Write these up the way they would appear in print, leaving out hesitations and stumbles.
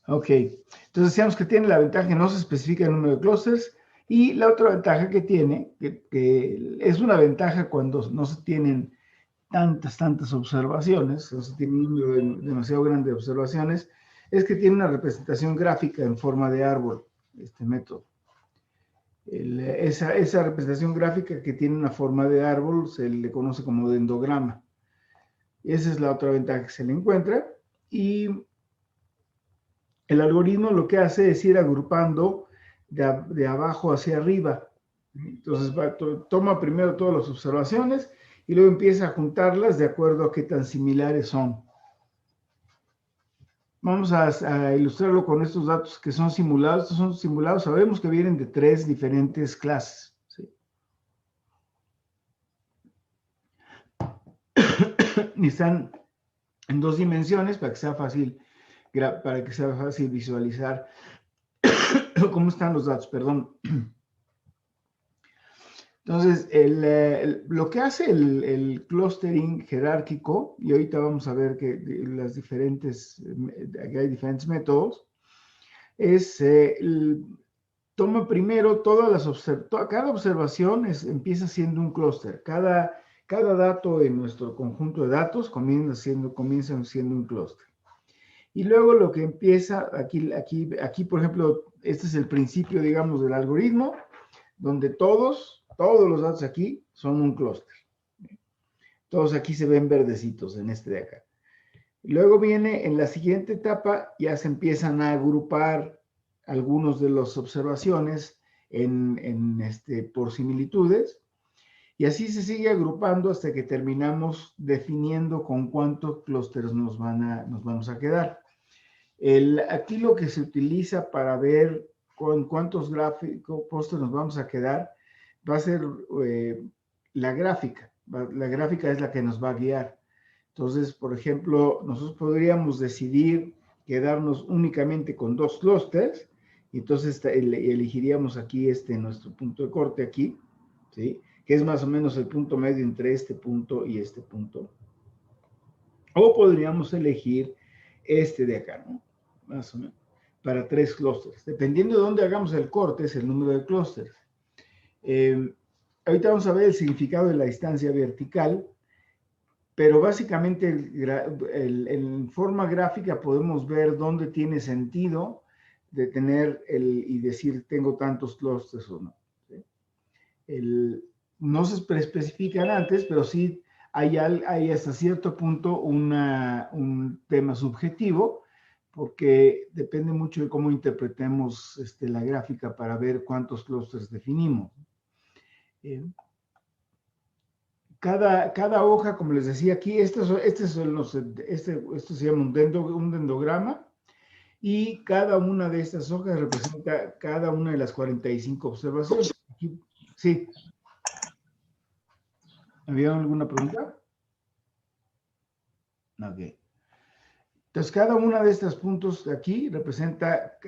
Ok, entonces decíamos que tiene la ventaja que no se especifica el número de clústeres, y la otra ventaja que tiene, que es una ventaja cuando no se tienen tantas observaciones, no se tiene un número demasiado grande de observaciones, es que tiene una representación gráfica en forma de árbol, este método. Esa representación gráfica que tiene una forma de árbol se le conoce como dendrograma. Esa es la otra ventaja que se le encuentra, y el algoritmo lo que hace es ir agrupando de abajo hacia arriba. Entonces toma primero todas las observaciones y luego empieza a juntarlas de acuerdo a qué tan similares son. Vamos a ilustrarlo con estos datos que son simulados. Estos son simulados, sabemos que vienen de 3 diferentes clases, ¿sí? Y están en 2 dimensiones para que sea fácil visualizar cómo están los datos, perdón. Entonces, lo que hace el clustering jerárquico, y ahorita vamos a ver que hay diferentes métodos, es toma primero cada observación empieza siendo un clúster. Cada dato en nuestro conjunto de datos comienza siendo un clúster. Y luego lo que empieza, aquí, por ejemplo, este es el principio, digamos, del algoritmo, donde todos los datos aquí son un clúster. Todos aquí se ven verdecitos en este de acá. Luego viene en la siguiente etapa, ya se empiezan a agrupar algunos de las observaciones por similitudes, y así se sigue agrupando hasta que terminamos definiendo con cuántos clústeres nos vamos a quedar. Aquí lo que se utiliza para ver con cuántos clústeres nos vamos a quedar va a ser la gráfica. La gráfica es la que nos va a guiar. Entonces, por ejemplo, nosotros podríamos decidir quedarnos únicamente con 2 clústeres, y entonces elegiríamos aquí nuestro punto de corte aquí, ¿sí? Que es más o menos el punto medio entre este punto y este punto. O podríamos elegir este de acá, ¿no? Más o menos, para 3 clústeres. Dependiendo de dónde hagamos el corte, es el número de clústeres. Ahorita vamos a ver el significado de la distancia vertical, pero básicamente en forma gráfica podemos ver dónde tiene sentido de tener y decir tengo tantos clústeres o no. ¿Sí? No se especifican antes, pero sí hay hasta cierto punto un tema subjetivo, porque depende mucho de cómo interpretemos la gráfica para ver cuántos clústeres definimos. Cada hoja, como les decía aquí, esto se llama un dendrograma, y cada una de estas hojas representa cada una de las 45 observaciones. Aquí, sí. ¿Había alguna pregunta? Ok. Entonces, cada una de estos puntos de aquí representa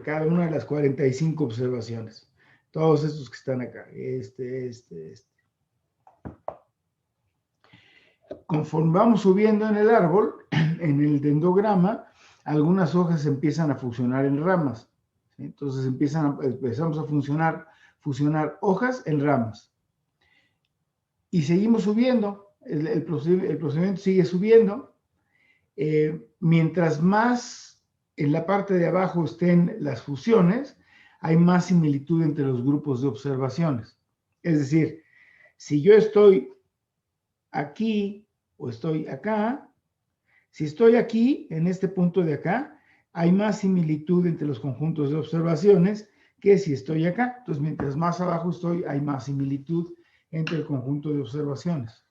cada una de las 45 observaciones. Todos estos que están acá. Conforme vamos subiendo en el árbol, en el dendrograma, algunas hojas empiezan a fusionar en ramas, ¿sí? Entonces empezamos a fusionar hojas en ramas. Y seguimos subiendo, el procedimiento sigue subiendo. Mientras más en la parte de abajo estén las fusiones, hay más similitud entre los grupos de observaciones. Es decir, si yo estoy aquí o estoy acá, si estoy aquí, en este punto de acá, hay más similitud entre los conjuntos de observaciones que si estoy acá. Entonces, mientras más abajo estoy, hay más similitud entre el conjunto de observaciones.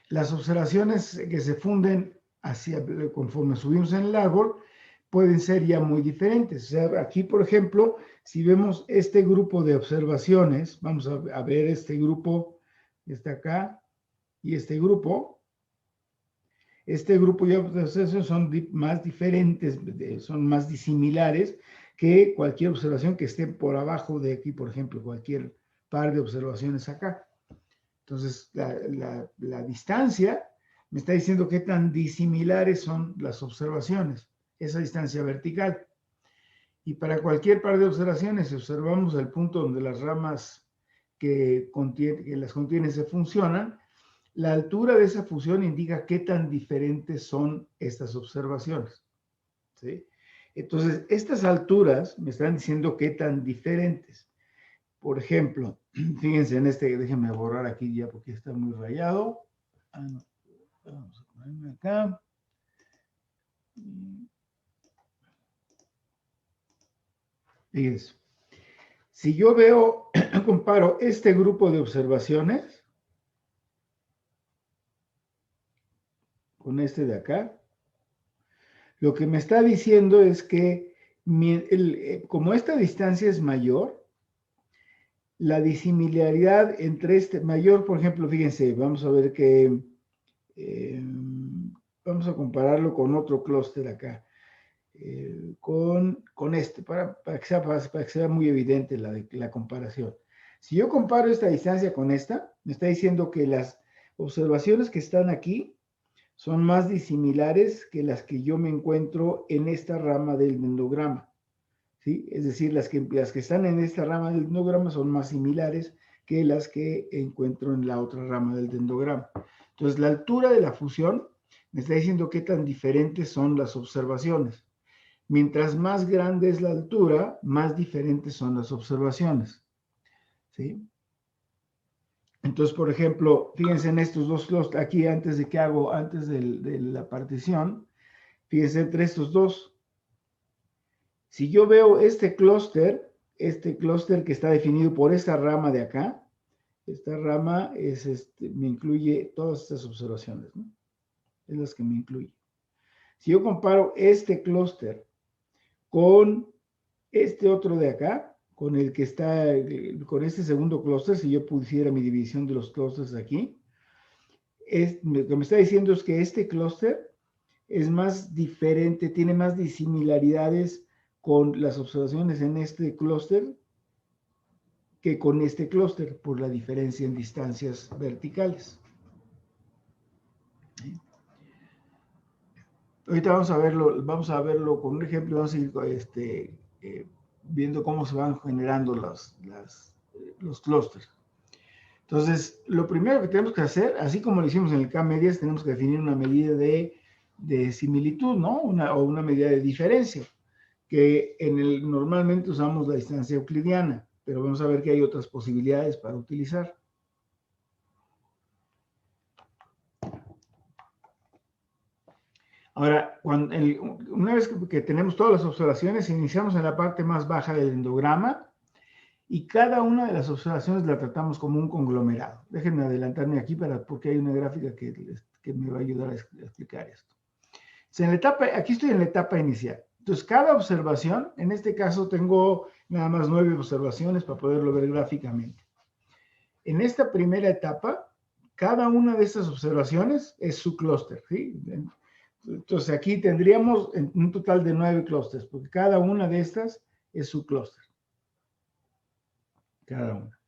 Las observaciones que se funden conforme subimos en el árbol pueden ser ya muy diferentes. O sea, aquí, por ejemplo, si vemos este grupo de observaciones, vamos a ver este grupo, está acá, y este grupo ya son más diferentes, son más disimilares que cualquier observación que esté por abajo de aquí, por ejemplo, cualquier par de observaciones acá. Entonces, la distancia me está diciendo qué tan disimilares son las observaciones, esa distancia vertical. Y para cualquier par de observaciones, si observamos el punto donde las ramas que las contienen se funcionan, la altura de esa fusión indica qué tan diferentes son estas observaciones, ¿sí? Entonces, estas alturas me están diciendo qué tan diferentes. Por ejemplo, fíjense en este, déjenme borrar aquí ya porque está muy rayado. No, vamos a ponerme acá. Fíjense. Si yo veo, comparo este grupo de observaciones con este de acá, lo que me está diciendo es que como esta distancia es mayor, la disimilaridad entre este mayor, por ejemplo, fíjense, vamos a ver que, vamos a compararlo con otro clúster acá, con este, para que sea muy evidente la comparación. Si yo comparo esta distancia con esta, me está diciendo que las observaciones que están aquí son más disimilares que las que yo me encuentro en esta rama del dendrograma, ¿sí? Es decir, las que están en esta rama del dendrograma son más similares que las que encuentro en la otra rama del dendrograma. Entonces, la altura de la fusión me está diciendo qué tan diferentes son las observaciones. Mientras más grande es la altura, más diferentes son las observaciones, ¿sí? Entonces, por ejemplo, fíjense en estos dos clústeres, aquí antes de la partición, fíjense entre estos dos. Si yo veo este clúster que está definido por esta rama de acá, esta rama me incluye todas estas observaciones, ¿no? Es las que me incluye. Si yo comparo este clúster con este otro de acá, con el que está, con este segundo clúster, si yo pusiera mi división de los clústeres aquí, lo que me está diciendo es que este clúster es más diferente, tiene más disimilaridades con las observaciones en este clúster que con este clúster, por la diferencia en distancias verticales. ¿Sí? Ahorita vamos a verlo con un ejemplo, vamos a ir viendo cómo se van generando los clústeres. Entonces, lo primero que tenemos que hacer, así como lo hicimos en el K-medias, tenemos que definir una medida de similitud, ¿no? O una medida de diferencia, que normalmente usamos la distancia euclidiana, pero vamos a ver que hay otras posibilidades para utilizar. Ahora, una vez que tenemos todas las observaciones, iniciamos en la parte más baja del dendrograma y cada una de las observaciones la tratamos como un conglomerado. Déjenme adelantarme aquí porque hay una gráfica que me va a ayudar a explicar esto. Aquí estoy en la etapa inicial. Entonces, cada observación, en este caso tengo nada más 9 observaciones para poderlo ver gráficamente. En esta primera etapa, cada una de estas observaciones es su clúster, ¿sí? Entonces, aquí tendríamos un total de 9 clústeres, porque cada una de estas es su clúster. Cada una.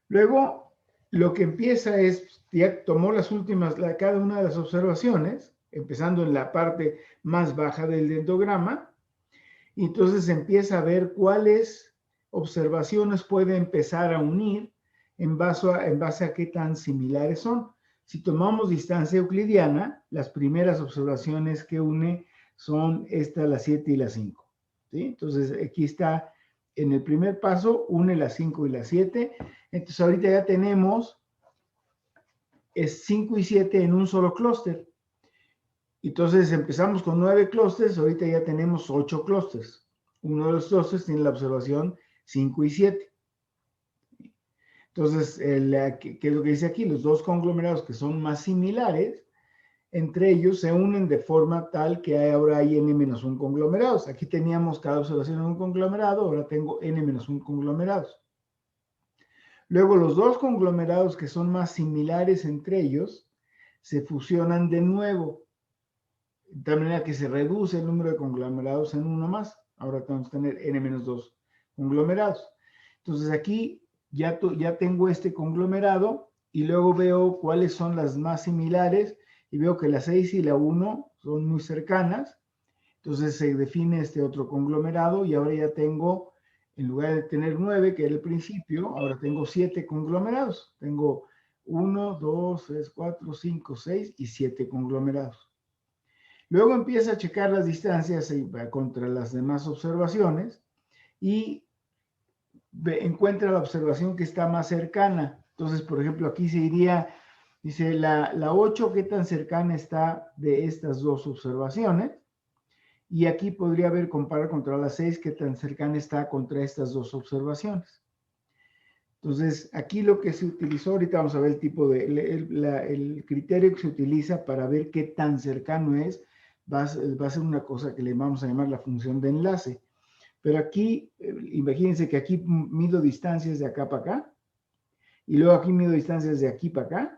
Luego, lo que empieza es, ya tomó cada una de las observaciones, empezando en la parte más baja del dendrograma, y entonces empieza a ver cuáles observaciones puede empezar a unir en base a qué tan similares son. Si tomamos distancia euclidiana, las primeras observaciones que une son las 7 y las 5. ¿Sí? Entonces, aquí está, en el primer paso, une las 5 y las 7. Entonces, ahorita ya tenemos 5 y 7 en un solo clúster. Entonces, empezamos con 9 clústeres, ahorita ya tenemos 8 clústeres. Uno de los clústeres tiene la observación 5 y 7. Entonces, ¿qué es lo que dice aquí? Los dos conglomerados que son más similares, entre ellos se unen de forma tal que ahora hay n-1 conglomerados. Aquí teníamos cada observación en un conglomerado, ahora tengo n-1 conglomerados. Luego, los dos conglomerados que son más similares entre ellos se fusionan de nuevo, de tal manera que se reduce el número de conglomerados en uno más. Ahora vamos a tener n-2 conglomerados. Entonces, aquí ya tengo este conglomerado y luego veo cuáles son las más similares y veo que la 6 y la 1 son muy cercanas. Entonces se define este otro conglomerado y ahora ya tengo, en lugar de tener 9, que era el principio, ahora tengo 7 conglomerados. Tengo 1, 2, 3, 4, 5, 6 y 7 conglomerados. Luego empieza a checar las distancias contra las demás observaciones y encuentra la observación que está más cercana. Entonces, por ejemplo, aquí se iría, dice la 8, ¿qué tan cercana está de estas dos observaciones? Y aquí podría ver, comparar contra la 6, qué tan cercana está contra estas dos observaciones. Entonces, aquí lo que se utilizó, ahorita vamos a ver el tipo de, el criterio que se utiliza para ver qué tan cercano es, va a ser una cosa que le vamos a llamar la función de enlace. Pero aquí, imagínense que aquí mido distancias de acá para acá, y luego aquí mido distancias de aquí para acá,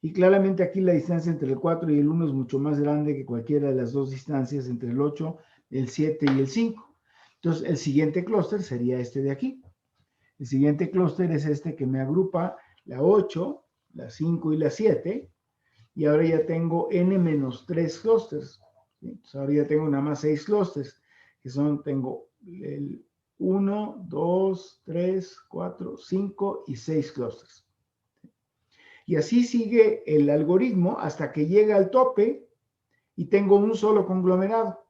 y claramente aquí la distancia entre el 4 y el 1 es mucho más grande que cualquiera de las dos distancias entre el 8, el 7 y el 5. Entonces, el siguiente clúster sería este de aquí. El siguiente clúster es este que me agrupa la 8, la 5 y la 7, y ahora ya tengo n-3 clústeres. Entonces, ahora ya tengo nada más 6 clústeres, que son, tengo el 1, 2, 3, 4, 5 y 6 clústeres. Y así sigue el algoritmo hasta que llega al tope y tengo un solo conglomerado.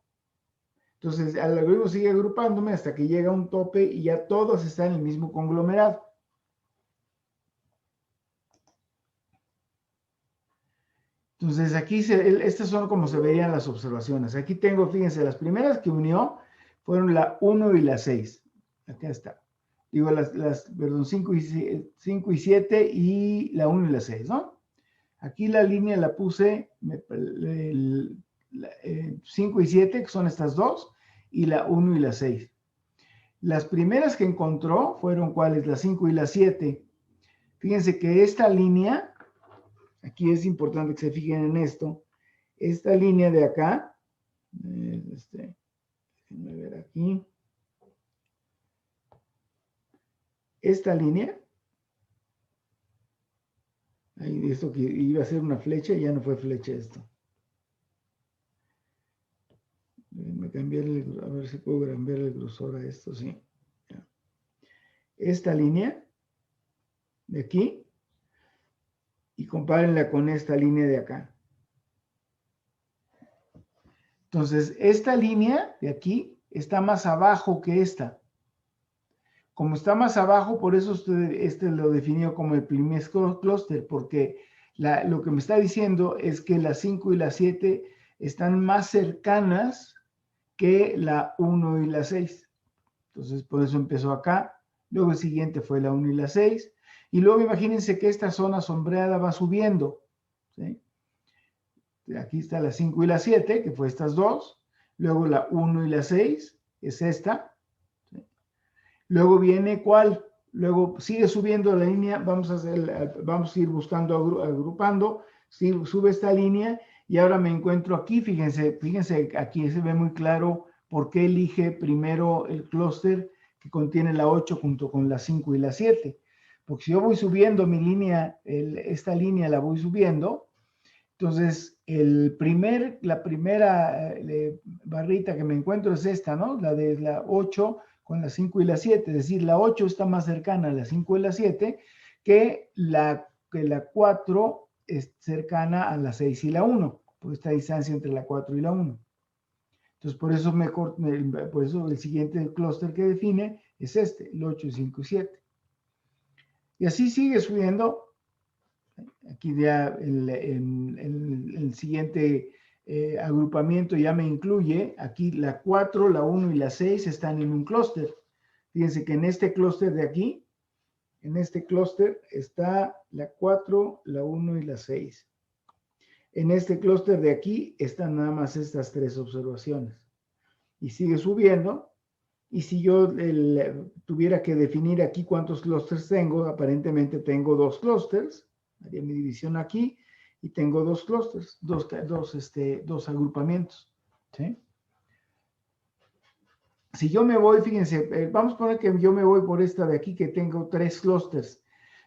Entonces, el algoritmo sigue agrupándome hasta que llega a un tope y ya todos están en el mismo conglomerado. Entonces, aquí, estas son como se verían las observaciones. Aquí tengo, fíjense, las primeras que unió fueron la 1 y la 6. Acá está. Digo, perdón, 5 y 7 y la 1 y la 6, ¿no? Aquí la línea la puse 5 y 7, que son estas dos, y la 1 y la 6. Las primeras que encontró fueron ¿cuáles? La 5 y la 7. Fíjense que esta línea, aquí es importante que se fijen en esto, esta línea de acá, déjenme ver aquí, esta línea, ahí esto que iba a ser una flecha, ya no fue flecha esto. Déjenme cambiar a ver si puedo cambiar el grosor a esto, sí. Esta línea de aquí y compárenla con esta línea de acá. Entonces, esta línea de aquí está más abajo que esta. Como está más abajo, por eso este lo definió como el primer clúster, porque lo que me está diciendo es que las 5 y las 7 están más cercanas que la 1 y la 6. Entonces, por eso empezó acá. Luego el siguiente fue la 1 y la 6. Y luego imagínense que esta zona sombreada va subiendo. ¿Sí? Aquí está la 5 y la 7, que fue estas dos. Luego la 1 y la 6, es esta. ¿Sí? Luego viene ¿cuál? Luego sigue subiendo la línea, vamos a ir buscando, agrupando, sube esta línea y ahora me encuentro aquí, fíjense, aquí se ve muy claro por qué elige primero el clúster que contiene la 8 junto con la 5 y la 7. Porque si yo voy subiendo mi línea, esta línea la voy subiendo, entonces la primera barrita que me encuentro es esta, ¿no? La de la 8 con la 5 y la 7, es decir, la 8 está más cercana a la 5 y la 7 que la 4 es cercana a la 6 y la 1, por esta distancia entre la 4 y la 1. Entonces, por eso el siguiente clúster que define es este, el 8, 5 y 7. Y así sigue subiendo. Aquí ya el siguiente agrupamiento ya me incluye, aquí la 4, la 1 y la 6 están en un clúster. Fíjense que en este clúster de aquí, en este clúster está la 4, la 1 y la 6. En este clúster de aquí están nada más estas tres observaciones. Y sigue subiendo. Y si yo tuviera que definir aquí cuántos clústeres tengo, aparentemente tengo dos clústeres. Haría mi división aquí y tengo dos clústeres, dos agrupamientos. ¿Sí? Si yo me voy, fíjense, vamos a poner que yo me voy por esta de aquí que tengo tres clústeres.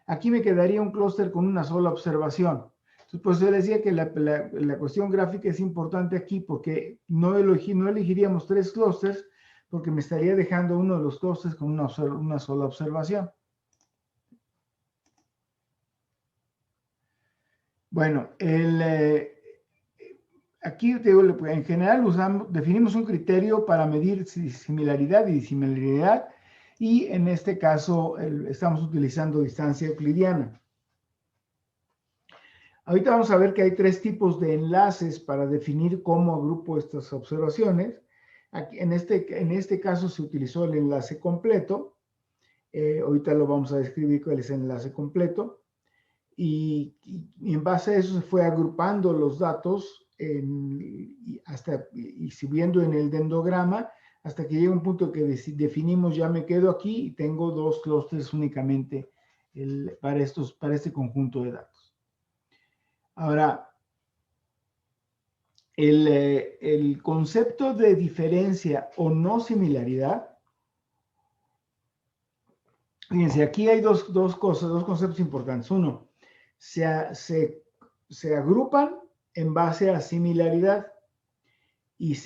aquí me quedaría un clúster con una sola observación. Entonces, pues yo decía que la cuestión gráfica es importante aquí porque no elegiríamos 3 clústeres porque me estaría dejando uno de los clústeres con una sola observación. Bueno, aquí en general definimos un criterio para medir similaridad y disimilaridad y en este caso estamos utilizando distancia euclidiana. Ahorita vamos a ver que hay 3 tipos de enlaces para definir cómo agrupo estas observaciones. Aquí, en este caso se utilizó el enlace completo. Ahorita lo vamos a describir cuál es el enlace completo. Y en base a eso se fue agrupando los datos y subiendo en el dendrograma hasta que llega un punto que definimos ya me quedo aquí y tengo 2 clústeres únicamente para este conjunto de datos. Ahora, el concepto de diferencia o no similaridad, fíjense, aquí hay dos conceptos importantes. Uno, se agrupan en base a similaridad y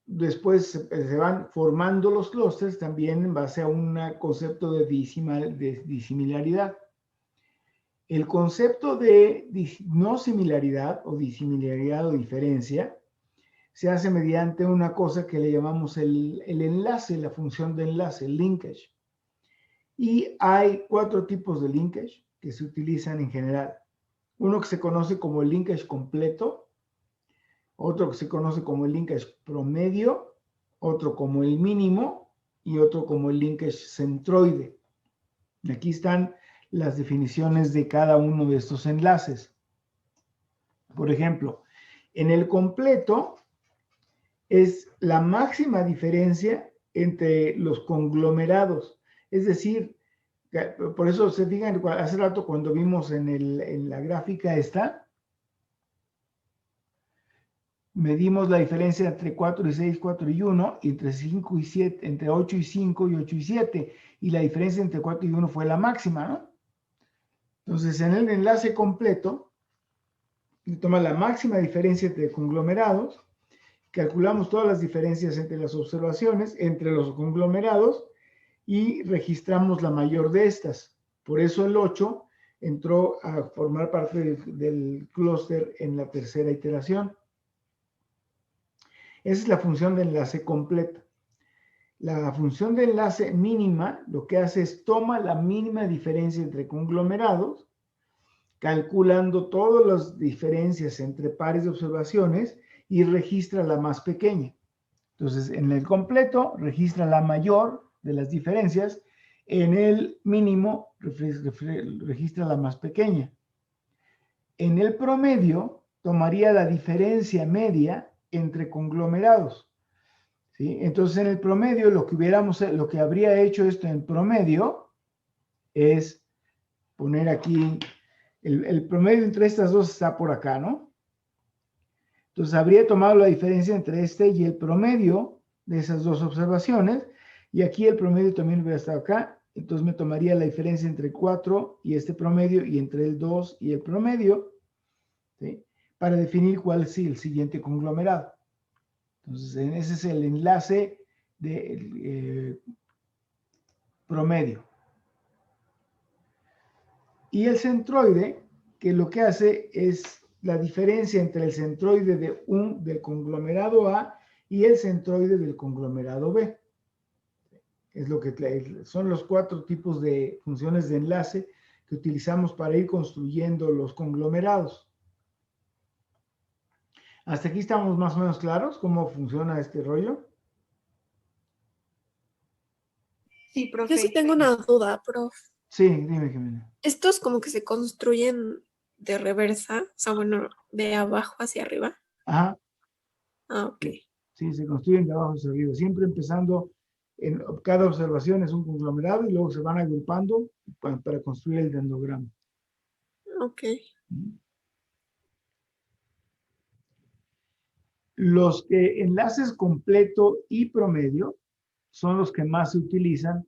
después se van formando los clústeres también en base a un concepto de disimilaridad. El concepto de no similaridad o disimilaridad o diferencia se hace mediante una cosa que le llamamos el enlace, la función de enlace, el linkage. Y hay 4 tipos de linkage que se utilizan en general. Uno que se conoce como el linkage completo, otro que se conoce como el linkage promedio, otro como el mínimo y otro como el linkage centroide. Y aquí están las definiciones de cada uno de estos enlaces. Por ejemplo, en el completo es la máxima diferencia entre los conglomerados. Es decir, por eso se fijan, hace rato cuando vimos en la gráfica esta, medimos la diferencia entre 4 y 6, 4 y 1, y entre 5 y 7, entre 8 y 5 y 8 y 7, y la diferencia entre 4 y 1 fue la máxima, ¿no? Entonces, en el enlace completo, toma la máxima diferencia entre conglomerados, calculamos todas las diferencias entre las observaciones, entre los conglomerados, y registramos la mayor de estas. Por eso el 8 entró a formar parte del clúster en la tercera iteración. Esa es la función de enlace completa. La función de enlace mínima lo que hace es toma la mínima diferencia entre conglomerados, calculando todas las diferencias entre pares de observaciones y registra la más pequeña. Entonces, en el completo registra la mayor de las diferencias, en el mínimo registra la más pequeña. En el promedio tomaría la diferencia media entre conglomerados. ¿Sí? Entonces, en el promedio, lo que habría hecho esto en promedio es poner aquí, el promedio entre estas dos está por acá, ¿no? Entonces, habría tomado la diferencia entre este y el promedio de esas dos observaciones, y aquí el promedio también hubiera estado acá, entonces me tomaría la diferencia entre 4 y este promedio, y entre el 2 y el promedio, ¿sí? Para definir cuál es el siguiente conglomerado. Entonces, ese es el enlace de promedio. Y el centroide, que lo que hace es la diferencia entre el centroide del conglomerado A y el centroide del conglomerado B. Es lo que son los 4 tipos de funciones de enlace que utilizamos para ir construyendo los conglomerados. ¿Hasta aquí estamos más o menos claros cómo funciona este rollo? Sí, profe. Yo sí tengo una duda, profe. Sí, dime, Jimena. ¿Estos como que se construyen de reversa? O sea, bueno, de abajo hacia arriba. Ajá. Ah, ok. Sí, se construyen de abajo hacia arriba. Siempre empezando, cada observación es un conglomerado y luego se van agrupando para construir el dendrograma. Ok. Los enlaces completo y promedio son los que más se utilizan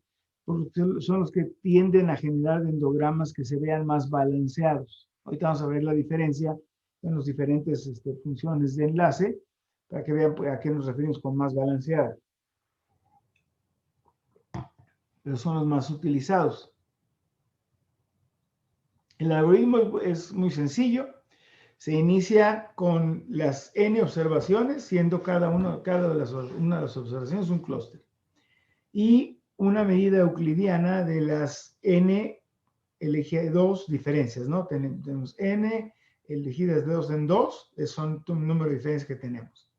porque son los que tienden a generar endogramas que se vean más balanceados. Ahorita vamos a ver la diferencia en las diferentes funciones de enlace, para que vean a qué nos referimos con más balanceado. Pero son los más utilizados. El algoritmo es muy sencillo. Se inicia con las n observaciones, siendo una de las observaciones un clúster. Y una medida euclidiana de las n elegidas 2 diferencias, ¿no? Tenemos n elegidas de 2 en 2, son un número de diferencias que tenemos.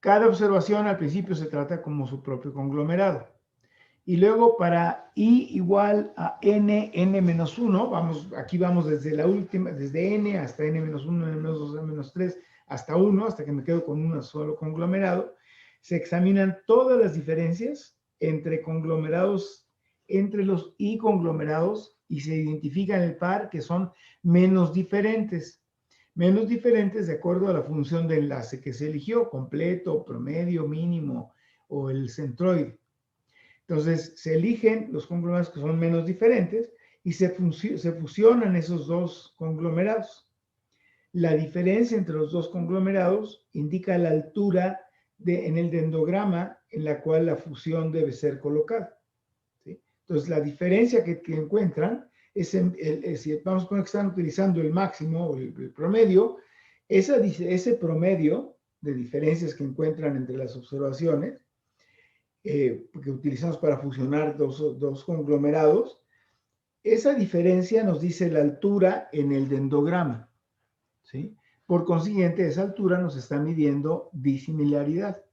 Cada observación al principio se trata como su propio conglomerado. Y luego para i igual a n-1, aquí vamos desde la última, desde n hasta n-1, n-2, n-3, hasta 1, hasta que me quedo con un solo conglomerado. Se examinan todas las diferencias entre conglomerados, entre los i conglomerados, y se identifican el par que son menos diferentes. Menos diferentes de acuerdo a la función de enlace que se eligió, completo, promedio, mínimo o el centroide. Entonces, se eligen los conglomerados que son menos diferentes y se fusionan esos dos conglomerados. La diferencia entre los dos conglomerados indica la altura en el dendrograma en la cual la fusión debe ser colocada, ¿sí? Entonces, la diferencia que encuentran si vamos a poner que están utilizando el máximo o el promedio, ese promedio de diferencias que encuentran entre las observaciones, que utilizamos para fusionar dos conglomerados, esa diferencia nos dice la altura en el dendrograma, ¿sí? Por consiguiente, esa altura nos está midiendo disimilaridad.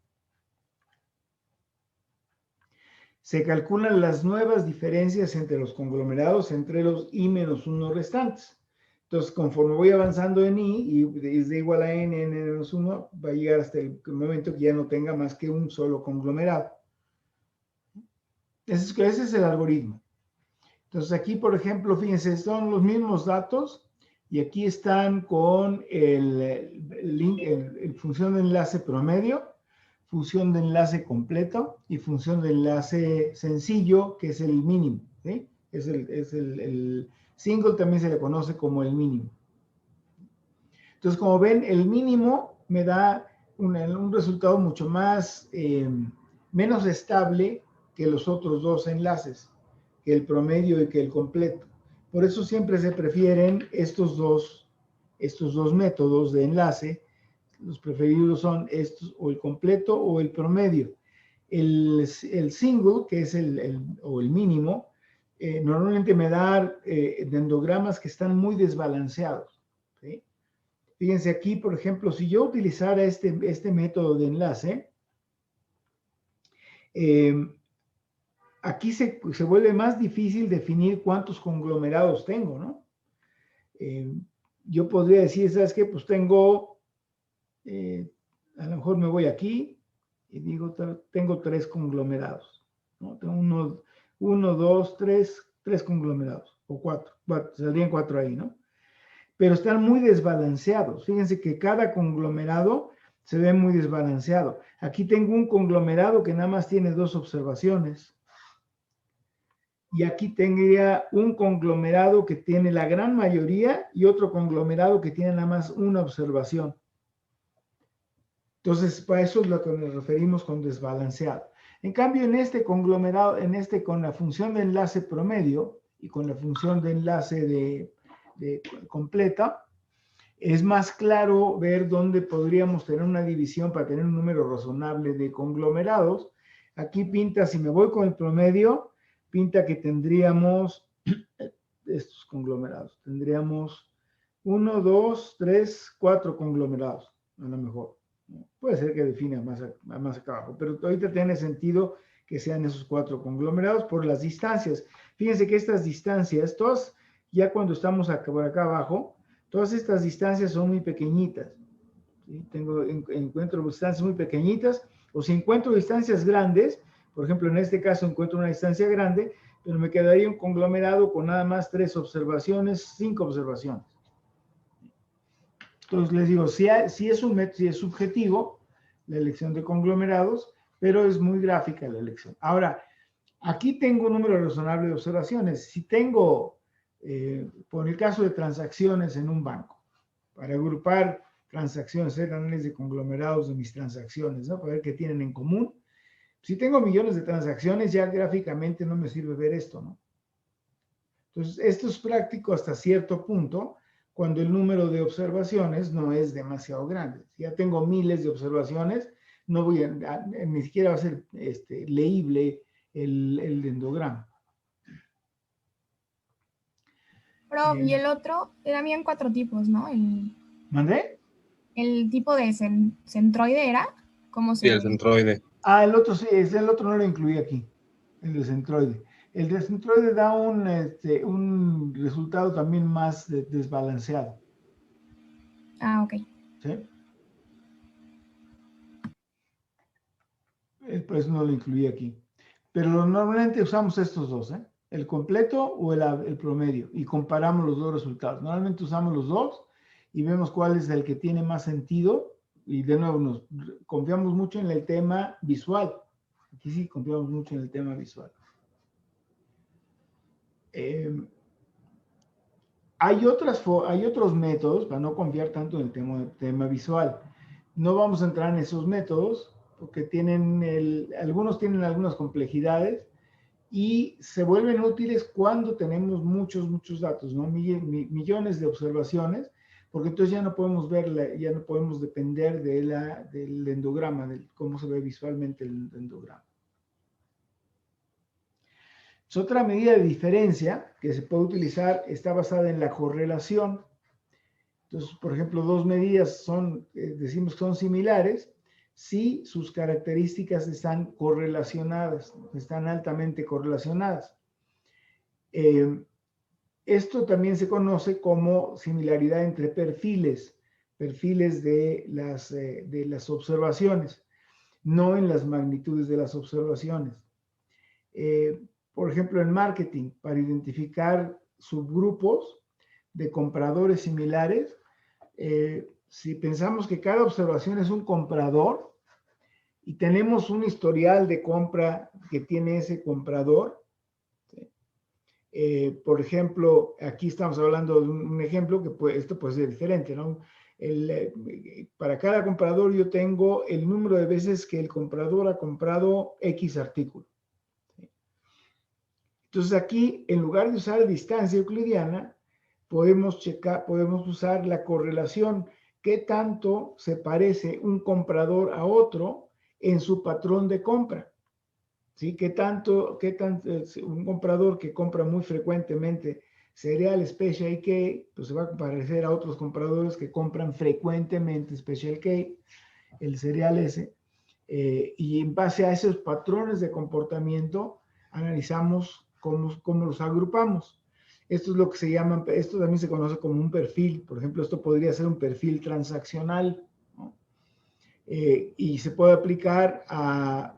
Se calculan las nuevas diferencias entre los conglomerados entre los i-1 restantes. Entonces, conforme voy avanzando en i, y es de igual a n-1, va a llegar hasta el momento que ya no tenga más que un solo conglomerado. Ese es el algoritmo. Entonces, aquí, por ejemplo, fíjense, son los mismos datos, y aquí están con el función de enlace promedio, función de enlace completo y función de enlace sencillo, que es el mínimo, ¿sí? El single también se le conoce como el mínimo. Entonces, como ven, el mínimo me da un resultado mucho más, menos estable que los otros dos enlaces, que el promedio y que el completo. Por eso siempre se prefieren estos dos métodos de enlace. Los preferidos son estos, o el completo o el promedio. El single, que es el mínimo, normalmente me da dendrogramas que están muy desbalanceados, ¿sí? Fíjense aquí, por ejemplo, si yo utilizara este método de enlace, aquí se vuelve más difícil definir cuántos conglomerados tengo, ¿no? Yo podría decir, ¿sabes qué? Pues tengo, a lo mejor me voy aquí y digo, tengo 3 conglomerados, ¿no? Tengo uno, dos, tres conglomerados, o 4, saldrían 4 ahí, ¿no? Pero están muy desbalanceados. Fíjense que cada conglomerado se ve muy desbalanceado. Aquí tengo un conglomerado que nada más tiene 2 observaciones. Y aquí tendría un conglomerado que tiene la gran mayoría y otro conglomerado que tiene nada más una observación. Entonces, para eso es lo que nos referimos con desbalanceado. En cambio, en este conglomerado, con la función de enlace promedio y con la función de enlace completa, es más claro ver dónde podríamos tener una división para tener un número razonable de conglomerados. Aquí pinta, si me voy con el promedio, pinta que tendríamos estos conglomerados. Tendríamos 1, 2, 3, 4 conglomerados, a lo mejor. Puede ser que defina más acá abajo, pero ahorita tiene sentido que sean esos 4 conglomerados por las distancias. Fíjense que estas distancias, todas, ya cuando estamos por acá abajo, todas estas distancias son muy pequeñitas, ¿sí? Encuentro distancias muy pequeñitas, o si encuentro distancias grandes, por ejemplo, en este caso encuentro una distancia grande, pero me quedaría un conglomerado con nada más 3 observaciones, 5 observaciones. Entonces les digo, sí es subjetivo la elección de conglomerados, pero es muy gráfica la elección. Ahora, Aquí tengo un número razonable de observaciones. Si tengo, por el caso de transacciones en un banco, para agrupar transacciones, hacer análisis de conglomerados de mis transacciones, ¿no? Para ver qué tienen en común. Si tengo millones de transacciones, ya gráficamente no me sirve ver esto, ¿no? Entonces, esto es práctico hasta cierto punto, cuando el número de observaciones no es demasiado grande. Si ya tengo miles de observaciones, no voy ni siquiera va a ser leíble el dendograma. Prof, y el otro, habían 4 tipos, ¿no? ¿Mandé? El tipo de centroide era, ¿cómo se Sí, el centroide. El otro sí, el otro no lo incluí aquí, el de centroide. El de centroide da un resultado también más desbalanceado. Ok. ¿Sí? Por eso no lo incluí aquí. Pero normalmente usamos estos dos, ¿eh? El completo o el promedio, y comparamos los dos resultados. Normalmente usamos los dos y vemos cuál es el que tiene más sentido, y de nuevo nos confiamos mucho en el tema visual. Aquí sí confiamos mucho en el tema visual. Hay otros métodos para no confiar tanto en el tema visual. No vamos a entrar en esos métodos porque algunos tienen algunas complejidades y se vuelven útiles cuando tenemos muchos datos, ¿no? Millones de observaciones, porque entonces ya no podemos ya no podemos depender del endograma, de cómo se ve visualmente el endograma. Otra medida de diferencia que se puede utilizar está basada en la correlación. Entonces, por ejemplo, dos medidas decimos que son similares si sus características están correlacionadas, están altamente correlacionadas. Esto también se conoce como similaridad entre perfiles de las observaciones, no en las magnitudes de las observaciones. Por ejemplo, en marketing, para identificar subgrupos de compradores similares, si pensamos que cada observación es un comprador y tenemos un historial de compra que tiene ese comprador, ¿sí? Por ejemplo, aquí estamos hablando de un ejemplo que esto puede ser diferente, ¿no? Para cada comprador yo tengo el número de veces que el comprador ha comprado X artículo. Entonces aquí, en lugar de usar distancia euclidiana, podemos usar la correlación. ¿Qué tanto se parece un comprador a otro en su patrón de compra? ¿Sí? ¿Qué tanto un comprador que compra muy frecuentemente cereal Special K, pues se va a parecer a otros compradores que compran frecuentemente Special K, el cereal ese? Y en base a esos patrones de comportamiento, analizamos cómo los agrupamos. Esto es lo que esto también se conoce como un perfil. Por ejemplo, esto podría ser un perfil transaccional, ¿no? Y se puede aplicar a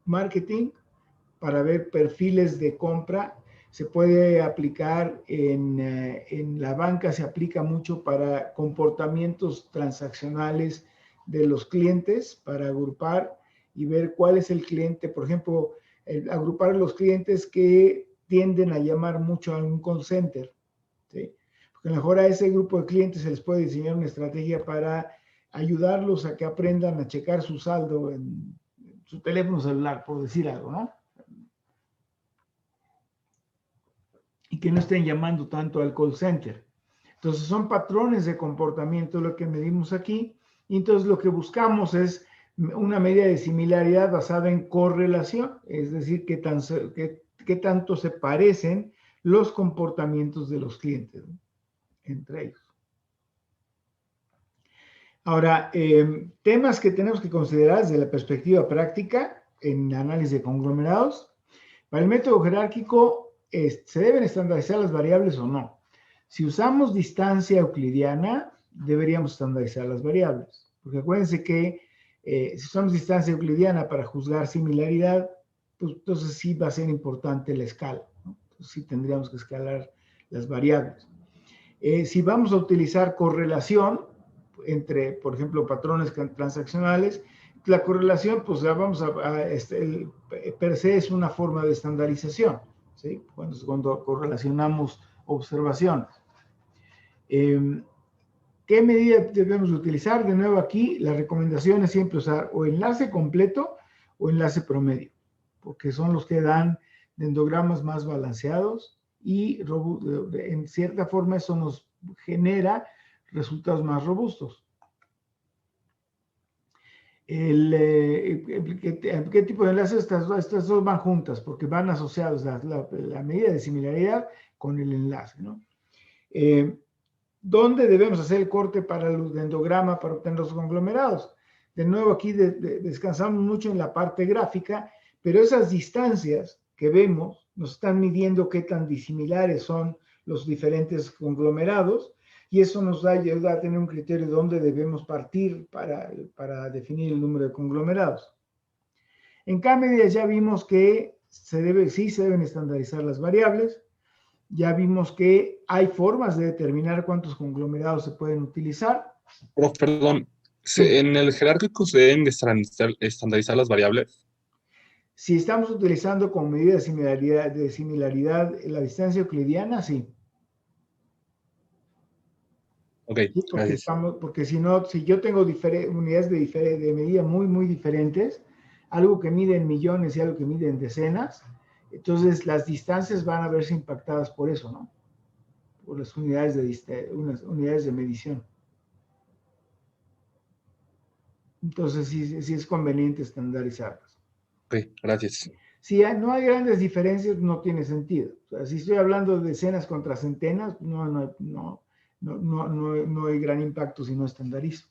marketing para ver perfiles de compra. Se puede aplicar en la banca, se aplica mucho para comportamientos transaccionales de los clientes, para agrupar y ver cuál es el cliente. Por ejemplo, agrupar los clientes que tienden a llamar mucho a un call center, ¿sí? Porque a lo mejor a ese grupo de clientes se les puede diseñar una estrategia para ayudarlos a que aprendan a checar su saldo en su teléfono celular, por decir algo, ¿no? Y que no estén llamando tanto al call center. Entonces son patrones de comportamiento lo que medimos aquí, y entonces lo que buscamos es una medida de similaridad basada en correlación, es decir, qué tanto se parecen los comportamientos de los clientes, ¿no? Entre ellos. Ahora, temas que tenemos que considerar desde la perspectiva práctica en análisis de conglomerados. Para el método jerárquico, ¿se deben estandarizar las variables o no? Si usamos distancia euclidiana, deberíamos estandarizar las variables. Porque acuérdense que si usamos distancia euclidiana para juzgar similaridad, pues entonces sí va a ser importante la escala, ¿no? Entonces sí tendríamos que escalar las variables. Si vamos a utilizar correlación entre, por ejemplo, patrones transaccionales, la correlación, pues la vamos per se es una forma de estandarización, ¿sí? Cuando correlacionamos observaciones. ¿Qué medida debemos utilizar? De nuevo aquí, la recomendación es siempre usar o enlace completo o enlace promedio, porque son los que dan dendrogramas más balanceados y en cierta forma eso nos genera resultados más robustos. ¿Qué tipo de enlaces? Estas dos van juntas porque van asociados la medida de similaridad con el enlace, ¿no? ¿Dónde debemos hacer el corte para el dendrograma para obtener los conglomerados? De nuevo aquí descansamos mucho en la parte gráfica, pero esas distancias que vemos nos están midiendo qué tan disimilares son los diferentes conglomerados y eso nos ayuda a tener un criterio de dónde debemos partir para definir el número de conglomerados. En cada medida ya vimos que sí se deben estandarizar las variables. Ya vimos que hay formas de determinar cuántos conglomerados se pueden utilizar. Perdón, Sí. ¿en el jerárquico se deben estandarizar las variables? Si estamos utilizando como medida de similaridad la distancia euclidiana, sí. Ok, Sí, porque si no, si yo tengo unidades de medida muy diferentes, algo que mide en millones y algo que mide en decenas, entonces las distancias van a verse impactadas por eso, ¿no? Por las unidades de medición. Entonces sí es conveniente estandarizarlas. Ok, gracias. Si no hay grandes diferencias, no tiene sentido. O sea, si estoy hablando de decenas contra centenas, no hay gran impacto si no estandarizo.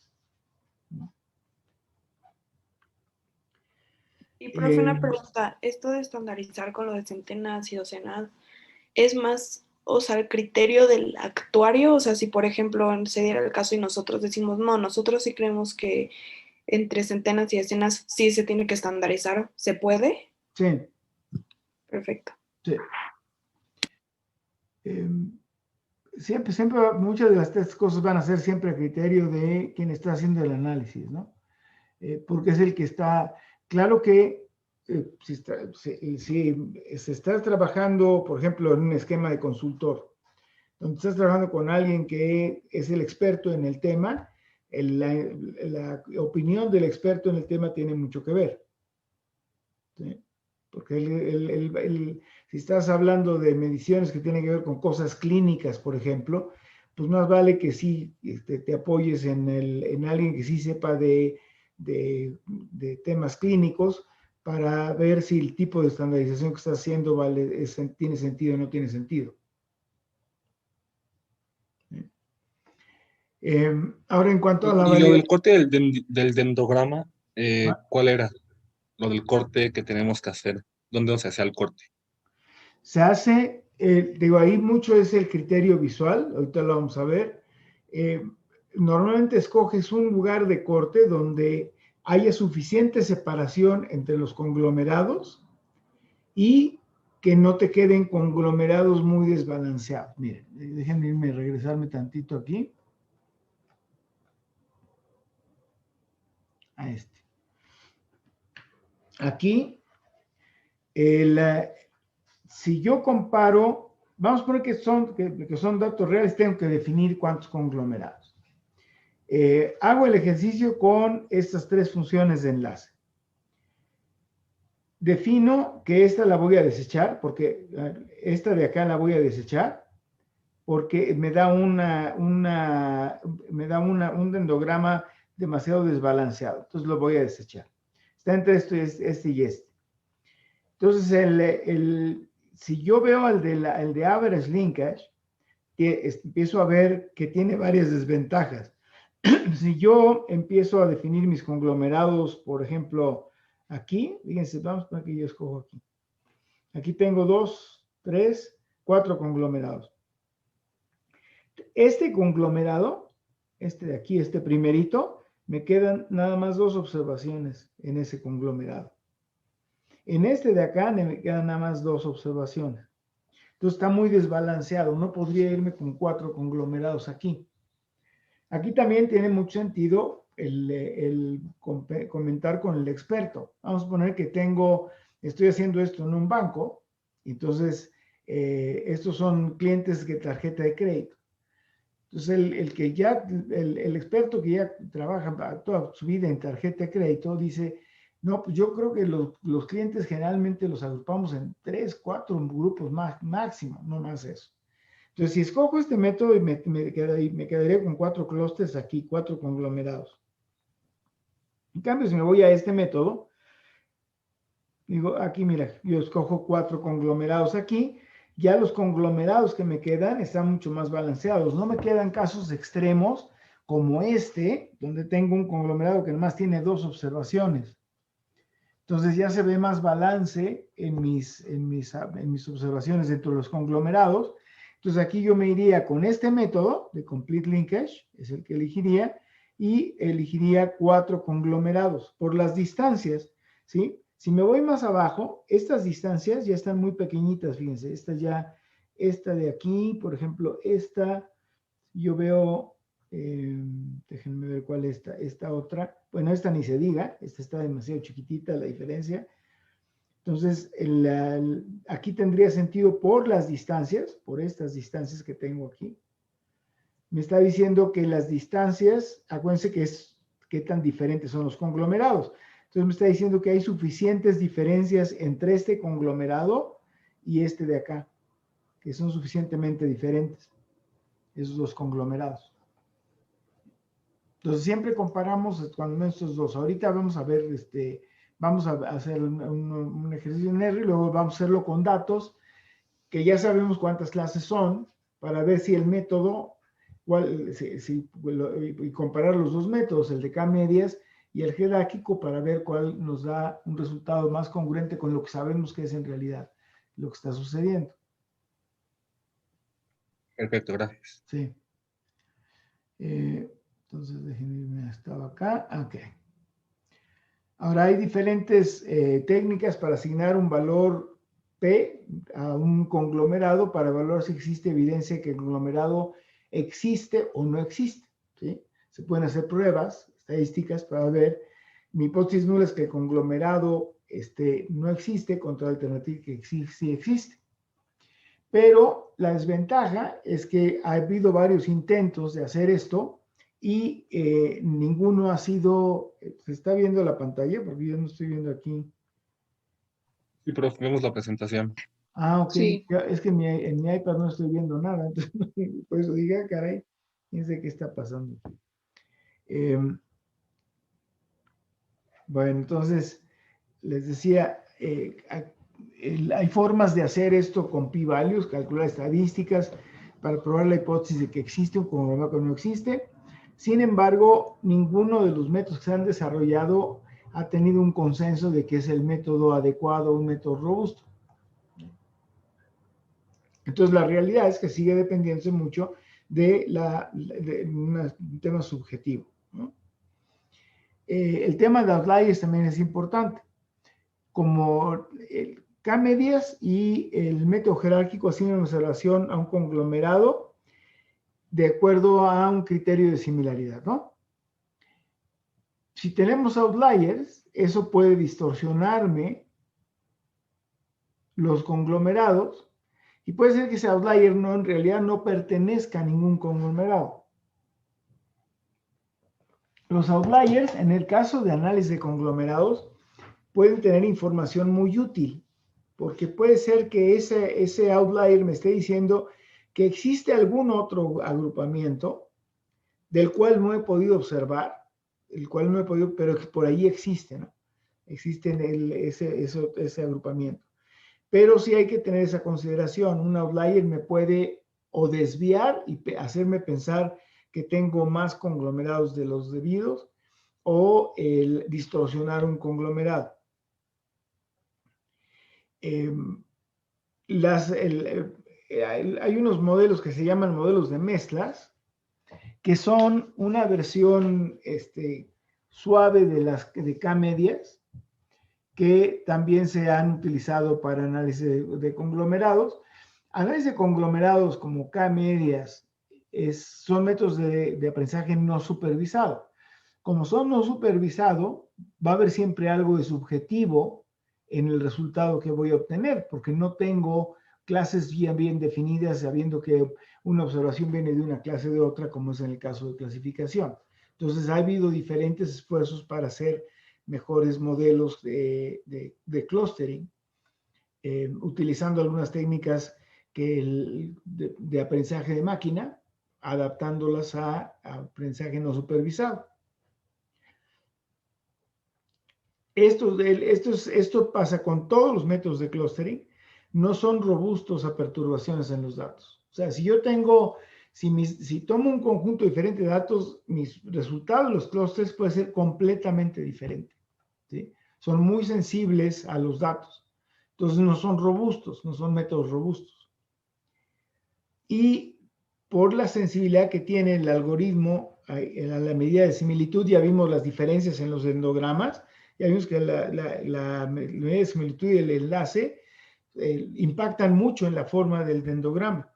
¿No? Y profe, una pregunta, esto de estandarizar con lo de centenas y docenas, ¿es más, o sea, el criterio del actuario? O sea, si por ejemplo se diera el caso y nosotros decimos, no, nosotros sí creemos que entre centenas y decenas sí se tiene que estandarizar, ¿se puede? Sí. Perfecto. Sí. Siempre, muchas de estas cosas van a ser siempre a criterio de quien está haciendo el análisis, ¿no? Porque es el que está, claro que si se está trabajando, por ejemplo, en un esquema de consultor, donde estás trabajando con alguien que es el experto en el tema, la opinión del experto en el tema tiene mucho que ver, ¿sí? Porque si estás hablando de mediciones que tienen que ver con cosas clínicas, por ejemplo, pues más vale que sí te apoyes en alguien que sí sepa de temas clínicos para ver si el tipo de estandarización que estás haciendo tiene sentido o no tiene sentido. Ahora, en cuanto a la Y lo del corte del dendrograma, ¿cuál era? Lo del corte que tenemos que hacer. ¿Dónde se hace el corte? Se hace, digo, ahí mucho es el criterio visual, ahorita lo vamos a ver. Normalmente escoges un lugar de corte donde haya suficiente separación entre los conglomerados y que no te queden conglomerados muy desbalanceados. Miren, déjenme regresarme tantito aquí. A este. Aquí, si yo comparo, vamos a poner que son datos reales, tengo que definir cuántos conglomerados. Hago el ejercicio con estas tres funciones de enlace. Defino que esta la voy a desechar, porque esta de acá la voy a desechar, porque me da un dendrograma demasiado desbalanceado. Entonces lo voy a desechar. Está entre este y este. Entonces, si yo veo el de average linkage, empiezo a ver que tiene varias desventajas. Si yo empiezo a definir mis conglomerados, por ejemplo, aquí, fíjense, vamos a poner que yo escojo aquí. Aquí tengo 2, 3, 4 conglomerados. Este conglomerado, este de aquí, este primerito, me quedan nada más 2 observaciones en ese conglomerado. En este de acá me quedan nada más 2 observaciones. Entonces está muy desbalanceado. No podría irme con 4 conglomerados aquí. Aquí también tiene mucho sentido comentar con el experto. Vamos a poner que estoy haciendo esto en un banco, entonces estos son clientes de tarjeta de crédito. Entonces el experto que ya trabaja toda su vida en tarjeta de crédito dice, no, pues yo creo que los clientes generalmente los agrupamos en 3, 4 grupos máximo, no más eso. Entonces, si escojo este método, me quedaría con 4 clústeres aquí, 4 conglomerados. En cambio, si me voy a este método, digo, aquí mira, yo escojo 4 conglomerados aquí, ya los conglomerados que me quedan están mucho más balanceados. No me quedan casos extremos como este, donde tengo un conglomerado que nomás tiene 2 observaciones. Entonces ya se ve más balance en mis observaciones dentro de los conglomerados. Entonces aquí yo me iría con este método de Complete Linkage, es el que elegiría, y elegiría 4 conglomerados por las distancias, ¿sí? Si me voy más abajo, estas distancias ya están muy pequeñitas, fíjense, esta de aquí, por ejemplo, yo veo, déjenme ver cuál es esta otra, bueno, esta ni se diga, esta está demasiado chiquitita la diferencia. Entonces, aquí tendría sentido por las distancias, por estas distancias que tengo aquí. Me está diciendo que las distancias, acuérdense que qué tan diferentes son los conglomerados. Entonces me está diciendo que hay suficientes diferencias entre este conglomerado y este de acá, que son suficientemente diferentes, esos dos conglomerados. Entonces siempre comparamos cuando estos dos. Ahorita vamos a ver, vamos a hacer un ejercicio en R y luego vamos a hacerlo con datos, que ya sabemos cuántas clases son, para ver si el método, y comparar los dos métodos, el de K-medias y el jerárquico, para ver cuál nos da un resultado más congruente con lo que sabemos que es en realidad lo que está sucediendo. Perfecto, gracias. Sí. Entonces, déjenme irme, estaba acá. Ok. Ahora hay diferentes técnicas para asignar un valor P a un conglomerado para evaluar si existe evidencia que el conglomerado existe o no existe, ¿sí? Se pueden hacer pruebas estadísticas para ver. Mi hipótesis nula es que el conglomerado no existe contra la alternativa que sí existe. Pero la desventaja es que ha habido varios intentos de hacer esto y ninguno ha sido. ¿Se está viendo la pantalla? Porque yo no estoy viendo aquí. Sí, pero vemos la presentación. Ah, ok. Sí. Es que en mi iPad no estoy viendo nada. Entonces, por eso diga, caray, fíjense qué está pasando. Bueno, entonces, les decía, hay formas de hacer esto con p-values, calcular estadísticas para probar la hipótesis de que existe un conglomerado que no existe. Sin embargo, ninguno de los métodos que se han desarrollado ha tenido un consenso de que es el método adecuado, un método robusto. Entonces, la realidad es que sigue dependiéndose mucho de un tema subjetivo, ¿no? El tema de outliers también es importante. Como el K-medias y el método jerárquico asignan observación a un conglomerado de acuerdo a un criterio de similaridad, ¿no? Si tenemos outliers, eso puede distorsionarme los conglomerados y puede ser que ese outlier en realidad no pertenezca a ningún conglomerado. Los outliers, en el caso de análisis de conglomerados, pueden tener información muy útil, porque puede ser que ese outlier me esté diciendo que existe algún otro agrupamiento del cual no he podido observar, pero que por ahí existe, ¿no? Existe ese agrupamiento. Pero sí hay que tener esa consideración. Un outlier me puede o desviar y hacerme pensar que tengo más conglomerados de los debidos, o el distorsionar un conglomerado. Hay unos modelos que se llaman modelos de mezclas, que son una versión suave de K-medias, que también se han utilizado para análisis de conglomerados. Análisis de conglomerados como K-medias son métodos de aprendizaje no supervisado. Como son no supervisado, va a haber siempre algo de subjetivo en el resultado que voy a obtener, porque no tengo clases bien definidas, sabiendo que una observación viene de una clase de otra, como es en el caso de clasificación. Entonces, ha habido diferentes esfuerzos para hacer mejores modelos de clustering, utilizando algunas técnicas de aprendizaje de máquina, adaptándolas a aprendizaje no supervisado. Esto pasa con todos los métodos de clustering, no son robustos a perturbaciones en los datos. O sea, si tomo un conjunto diferente de datos, mis resultados de los clústeres pueden ser completamente diferentes, ¿sí? Son muy sensibles a los datos. Entonces no son robustos, no son métodos robustos. Y por la sensibilidad que tiene el algoritmo, a la medida de similitud, ya vimos las diferencias en los endogramas, ya vimos que la medida de similitud y el enlace impactan mucho en la forma del dendrograma.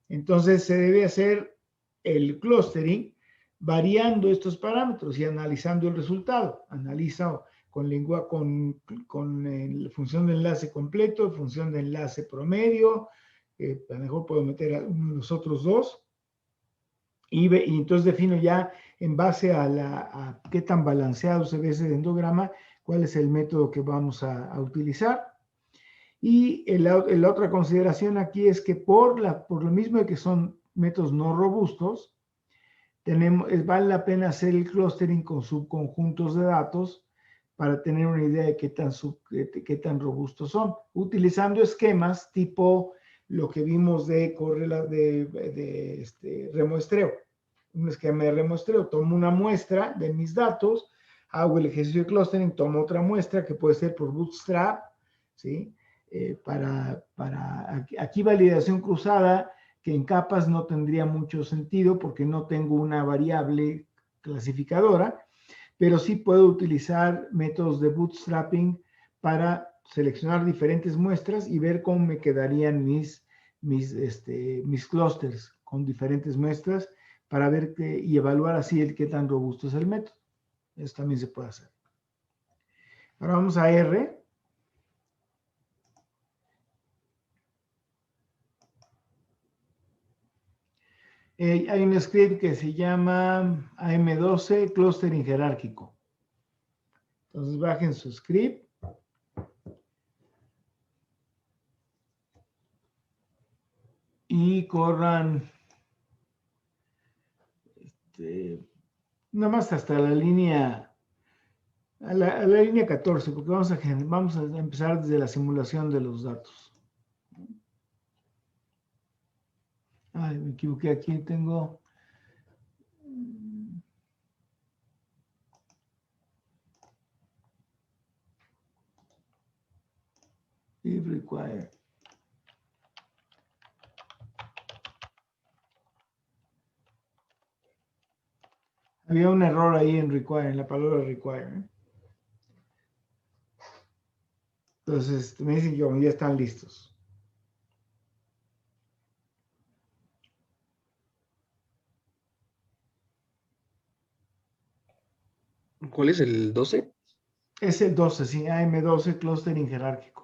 Entonces se debe hacer el clustering variando estos parámetros y analizando el resultado. Analiza con función de enlace completo, función de enlace promedio, a lo mejor puedo meter a los otros dos, y entonces defino ya en base a qué tan balanceado se ve ese dendrograma, cuál es el método que vamos a utilizar. Y la otra consideración aquí es que por lo mismo de que son métodos no robustos, vale la pena hacer el clustering con subconjuntos de datos para tener una idea de qué tan robustos son, utilizando esquemas tipo lo que vimos de remuestreo. Un esquema de remuestreo, tomo una muestra de mis datos, hago el ejercicio de clustering, tomo otra muestra que puede ser por bootstrap, ¿sí? Aquí validación cruzada, que en capas no tendría mucho sentido porque no tengo una variable clasificadora, pero sí puedo utilizar métodos de bootstrapping para seleccionar diferentes muestras y ver cómo me quedarían mis clusters con diferentes muestras para ver y evaluar así qué tan robusto es el método. Eso también se puede hacer. Ahora vamos a R. Hay un script que se llama AM12 Clustering Jerárquico. Entonces bajen su script. Y corran nada más hasta la línea, a la línea 14, porque vamos a empezar desde la simulación de los datos. Ay, me equivoqué, aquí tengo... If required. Había un error ahí en require, en la palabra require. Entonces me dicen que ya están listos. ¿Cuál es el 12? Es el 12, sí, AM12 Clustering Jerárquico.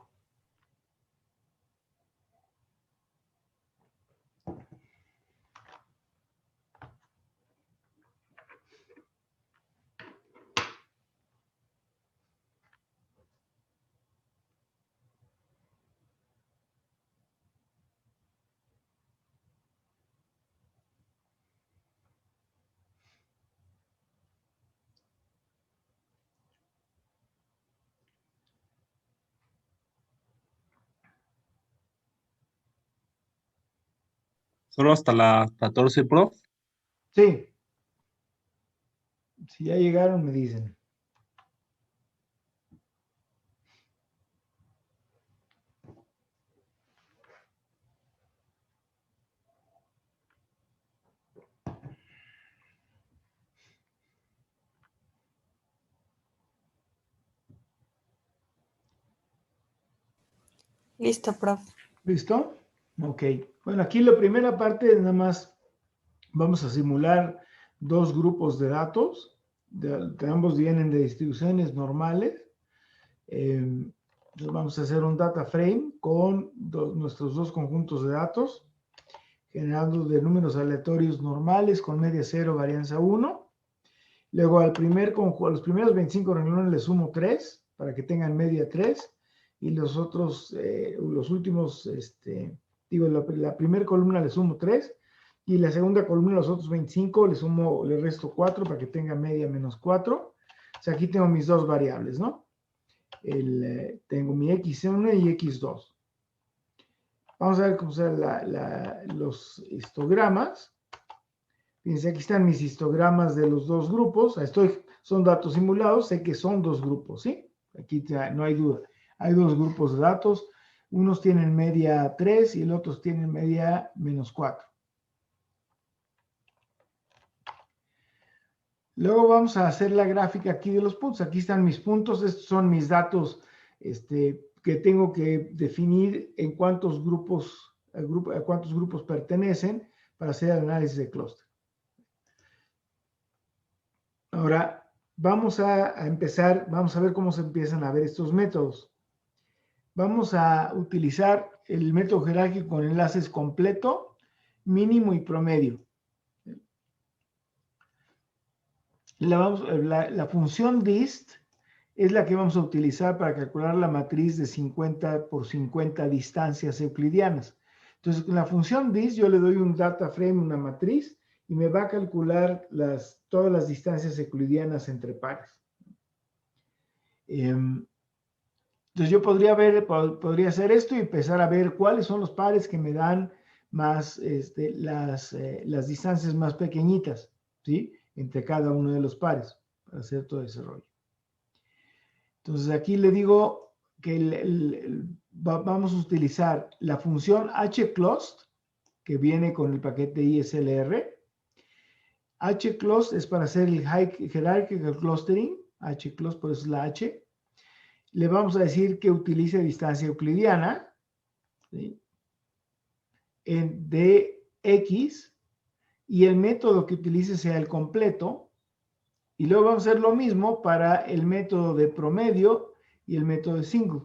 ¿Solo hasta la 14, prof? Sí. Si ya llegaron, me dicen. Listo, prof. ¿Listo? Ok. Bueno, aquí la primera parte nada más vamos a simular dos grupos de datos ambos vienen de distribuciones normales. Entonces vamos a hacer un data frame con nuestros dos conjuntos de datos, generando de números aleatorios normales con media 0, varianza 1. Luego a los primeros 25 renglones le sumo 3 para que tengan media 3. Y los otros, los últimos, la primera columna le sumo 3. Y la segunda columna, los otros 25, le resto 4 para que tenga media menos 4. O sea, aquí tengo mis dos variables, ¿no? Tengo mi x1 y x2. Vamos a ver cómo son los histogramas. Fíjense, aquí están mis histogramas de los dos grupos. Son datos simulados, sé que son dos grupos, ¿sí? Aquí no hay duda. Hay dos grupos de datos. Unos tienen media 3 y el otros tienen media menos 4. Luego vamos a hacer la gráfica aquí de los puntos. Aquí están mis puntos. Estos son mis datos que tengo que definir en cuántos grupos pertenecen para hacer el análisis de clúster. Ahora, vamos a empezar, vamos a ver cómo se empiezan a ver estos métodos. Vamos a utilizar el método jerárquico con enlaces completo, mínimo y promedio. La función dist es la que vamos a utilizar para calcular la matriz de 50 por 50 distancias euclidianas. Entonces, con la función dist yo le doy un data frame, una matriz, y me va a calcular todas las distancias euclidianas entre pares. Entonces yo podría hacer esto y empezar a ver cuáles son los pares que me dan más las distancias más pequeñitas, ¿sí? Entre cada uno de los pares, para hacer todo ese rollo. Entonces aquí le digo que vamos a utilizar la función hclust, que viene con el paquete ISLR. hclust es para hacer el hierarchical clustering, hclust, por eso es la H. Le vamos a decir que utilice distancia euclidiana, ¿sí? De X, y el método que utilice sea el completo. Y luego vamos a hacer lo mismo para el método de promedio y el método de single.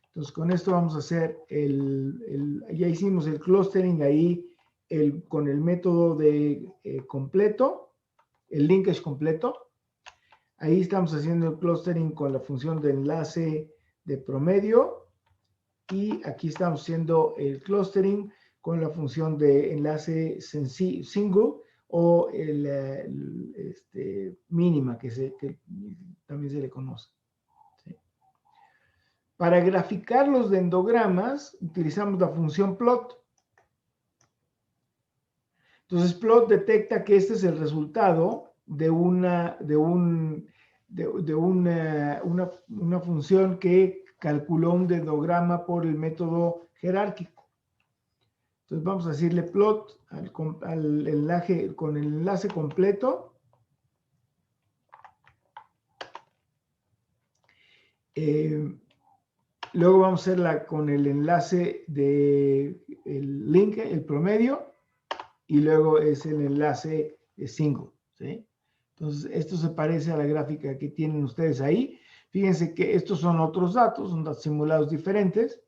Entonces, con esto vamos a hacer ya hicimos el clustering ahí con el método de completo, el linkage completo. Ahí estamos haciendo el clustering con la función de enlace de promedio. Y aquí estamos haciendo el clustering con la función de enlace single o mínima, que también se le conoce. ¿Sí? Para graficar los dendrogramas, utilizamos la función plot. Entonces, plot detecta que este es el resultado de una función que calculó un dendrograma por el método jerárquico. Entonces vamos a decirle plot al enlace, con el enlace completo. Luego vamos a hacerla con el enlace de link, el promedio, y luego es el enlace single, ¿sí? Entonces esto se parece a la gráfica que tienen ustedes ahí. Fíjense que estos son otros datos, son datos simulados diferentes,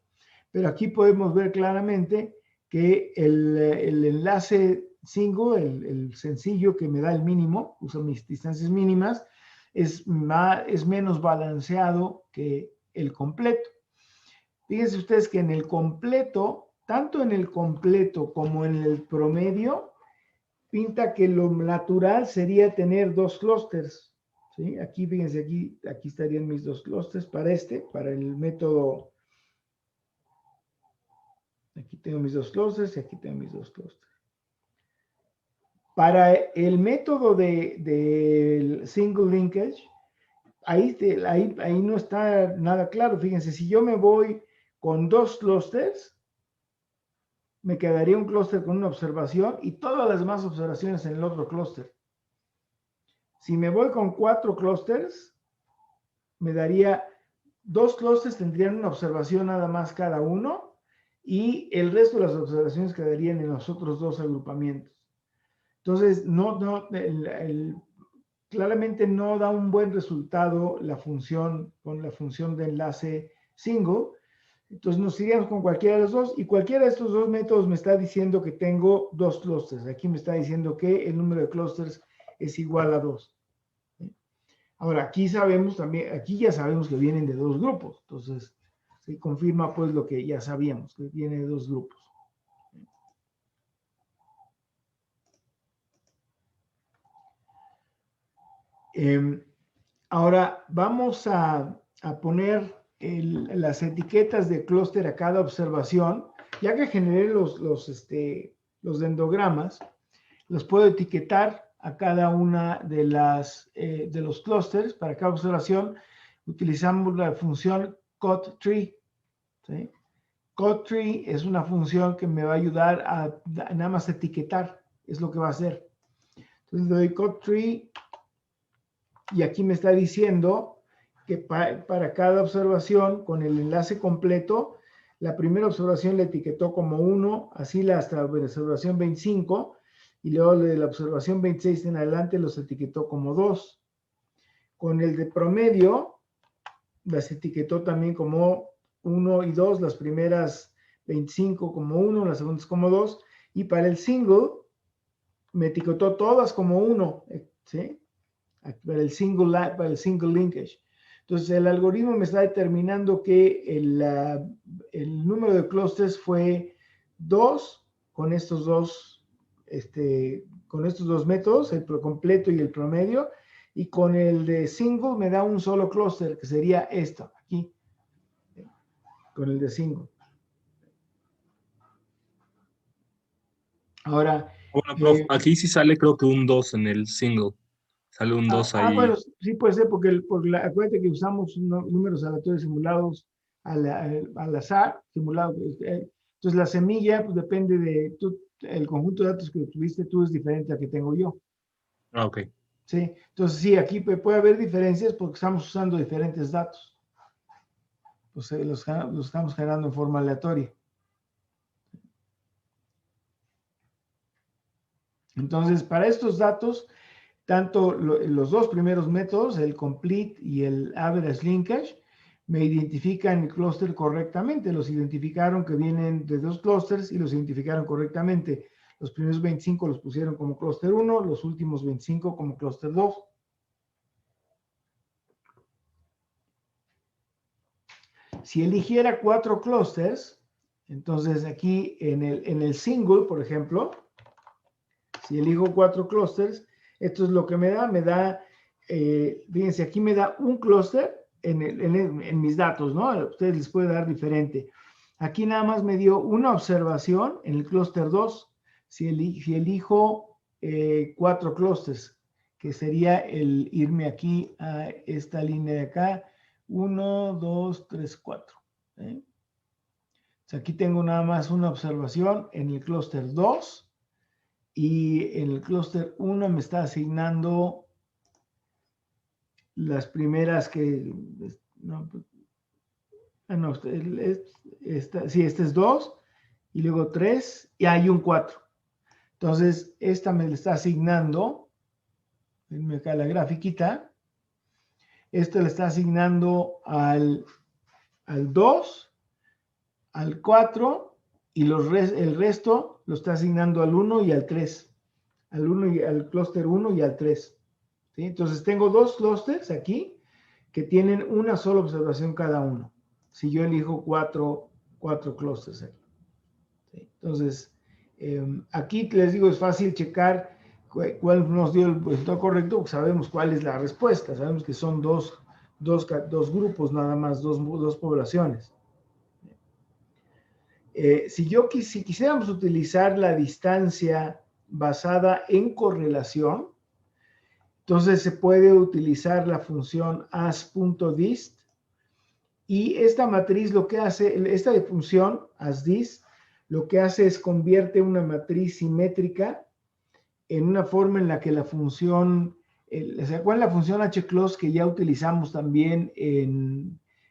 pero aquí podemos ver claramente que el enlace single, el sencillo que me da el mínimo, uso mis distancias mínimas, es menos balanceado que el completo. Fíjense ustedes que en el completo, tanto en el completo como en el promedio, pinta que lo natural sería tener dos clústeres. ¿Sí? Aquí, fíjense, aquí estarían mis dos clústeres para el método. Aquí tengo mis dos clústeres y aquí tengo mis dos clústeres. Para el método del single linkage, ahí no está nada claro. Fíjense, si yo me voy con dos clústeres, me quedaría un clúster con una observación y todas las demás observaciones en el otro clúster. Si me voy con 4 clústeres, me daría 2 clústeres, tendrían una observación nada más cada uno, y el resto de las observaciones quedarían en los otros dos agrupamientos. Entonces, claramente no da un buen resultado la función con la función de enlace single. Entonces nos iríamos con cualquiera de los dos, y cualquiera de estos dos métodos me está diciendo que tengo dos clústeres. Aquí me está diciendo que el número de clústeres es igual a 2. Ahora, aquí sabemos también, aquí ya sabemos que vienen de dos grupos. Entonces, se confirma pues lo que ya sabíamos, que viene de dos grupos. Ahora vamos a poner las etiquetas de clúster a cada observación. Ya que generé los dendrogramas, los puedo etiquetar a cada una de los clústeres. Para cada observación utilizamos la función cut_tree, ¿sí? Cut_tree es una función que me va a ayudar a nada más etiquetar, es lo que va a hacer. Entonces le doy cut_tree y aquí me está diciendo que para cada observación con el enlace completo, la primera observación la etiquetó como 1, así hasta la observación 25, y luego de la observación 26 en adelante los etiquetó como 2. Con el de promedio, las etiquetó también como 1 y 2, las primeras 25 como 1, las segundas como 2, y para el single me etiquetó todas como 1, ¿sí? Para el single linkage. Entonces el algoritmo me está determinando que el número de clústeres fue 2 con estos dos métodos, el completo y el promedio, y con el de single me da un solo clúster, que sería esto, aquí, con el de single. Ahora... Bueno, prof, aquí sí sale creo que un 2 en el single. Sale un 2 ahí. Bueno, sí puede ser porque acuérdate que usamos números aleatorios simulados al azar, simulados. Entonces la semilla pues, depende de el conjunto de datos que tuviste tú es diferente al que tengo yo. Ah, ok. Sí, entonces sí, aquí puede haber diferencias porque estamos usando diferentes datos. Pues los estamos generando en forma aleatoria. Entonces, para estos datos, tanto los dos primeros métodos, el complete y el average linkage, me identifican el clúster correctamente. Los identificaron que vienen de dos clústeres y los identificaron correctamente. Los primeros 25 los pusieron como clúster 1, los últimos 25 como clúster 2. Si eligiera 4 clústeres, entonces aquí en el single, por ejemplo, si elijo 4 clústeres, esto es lo que me da, fíjense, aquí me da un clúster en mis datos, ¿no? A ustedes les puede dar diferente. Aquí nada más me dio una observación en el clúster 2, si elijo 4 clústeres, que sería el irme aquí a esta línea de acá, 1, 2, 3, 4. ¿Eh? O sea, aquí tengo nada más una observación en el clúster 2, y en el clúster 1 me está asignando las primeras que... No, sí, este es 2, y luego 3, y hay un 4. Entonces, esta me le está asignando, venme acá la grafiquita, esto le está asignando al 2, al 4, y el resto lo está asignando al 1 y al 3. Al clúster 1 y al 3. ¿Sí? Entonces tengo dos clústeres aquí que tienen una sola observación cada uno. Si yo elijo cuatro clústeres aquí. ¿Sí? Entonces, aquí les digo, es fácil checar cuál nos dio el resultado correcto, porque sabemos cuál es la respuesta. Sabemos que son dos grupos nada más, dos poblaciones. Si quisiéramos utilizar la distancia basada en correlación, entonces se puede utilizar la función as.dist, y esta matriz lo que hace, esta función asDist, lo que hace es convierte una matriz simétrica en una forma en la que la función, ¿se acuerdan la función hclose que ya utilizamos también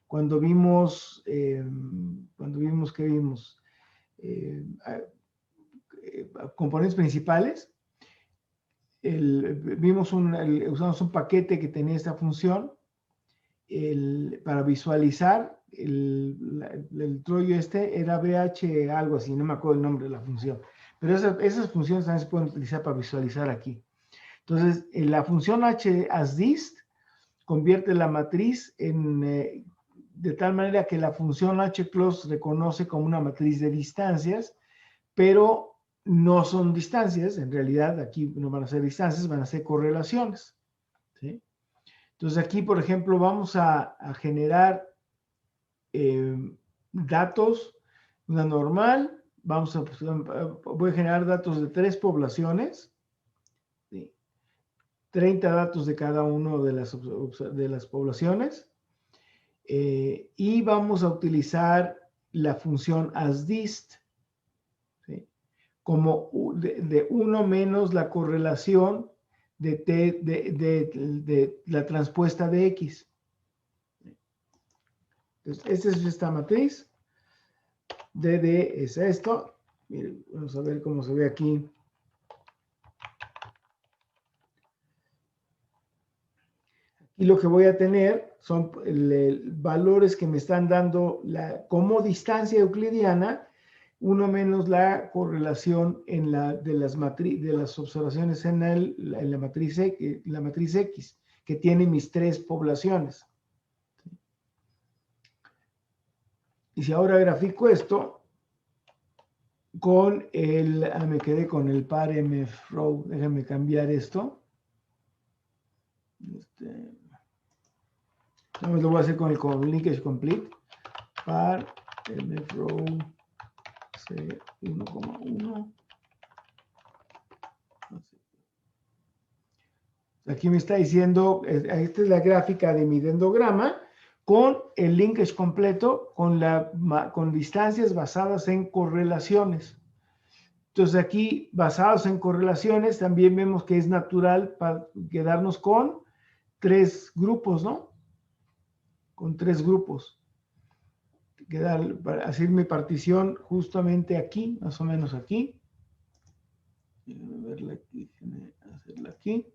cuando vimos, ¿qué vimos? Componentes principales. usamos un paquete que tenía esta función para visualizar el trollo era BH algo así, no me acuerdo el nombre de la función. Pero esas funciones también se pueden utilizar para visualizar aquí. Entonces, la función hasDist convierte la matriz de tal manera que la función hclose reconoce como una matriz de distancias, pero no son distancias, en realidad aquí no van a ser distancias, van a ser correlaciones, ¿sí? Entonces aquí, por ejemplo, vamos a generar datos, una normal, voy a generar datos de 3 poblaciones, ¿sí? 30 datos de cada una de las poblaciones, y vamos a utilizar la función hasDist, ¿sí? Como de 1 menos la correlación de la transpuesta de X. Entonces, esta es esta matriz. DD es esto. Miren, vamos a ver cómo se ve aquí. Y lo que voy a tener son valores que me están dando como distancia euclidiana, 1 menos la correlación de las observaciones en la matriz X, que tiene mis 3 poblaciones. Y si ahora grafico esto con me quedé con el par mfrow, déjenme cambiar esto. Lo voy a hacer con el linkage complete. Par mfrow C1,1. Aquí me está diciendo, esta es la gráfica de mi dendrograma con el linkage completo, con distancias basadas en correlaciones. Entonces aquí, basados en correlaciones, también vemos que es natural para quedarnos con 3 grupos, ¿no? Con 3 grupos. Para hacer mi partición justamente aquí, más o menos aquí. Déjenme verla aquí, déjenme hacerla aquí.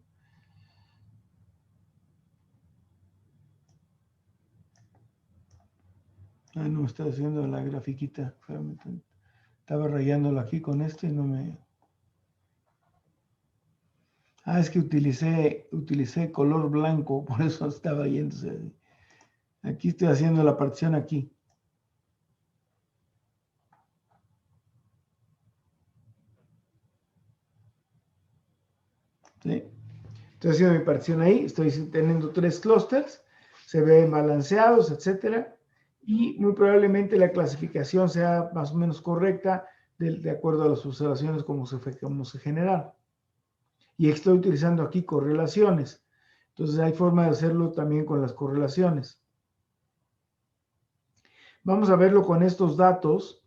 No me está haciendo la grafiquita. Estaba rayándolo aquí con esto y no me... es que utilicé color blanco, por eso estaba yéndose. Aquí estoy haciendo la partición aquí. ¿Sí? Estoy haciendo mi partición ahí, estoy teniendo 3 clústeres, se ven balanceados, etcétera, y muy probablemente la clasificación sea más o menos correcta de acuerdo a las observaciones como se generaron. Y estoy utilizando aquí correlaciones. Entonces hay forma de hacerlo también con las correlaciones. Vamos a verlo con estos datos.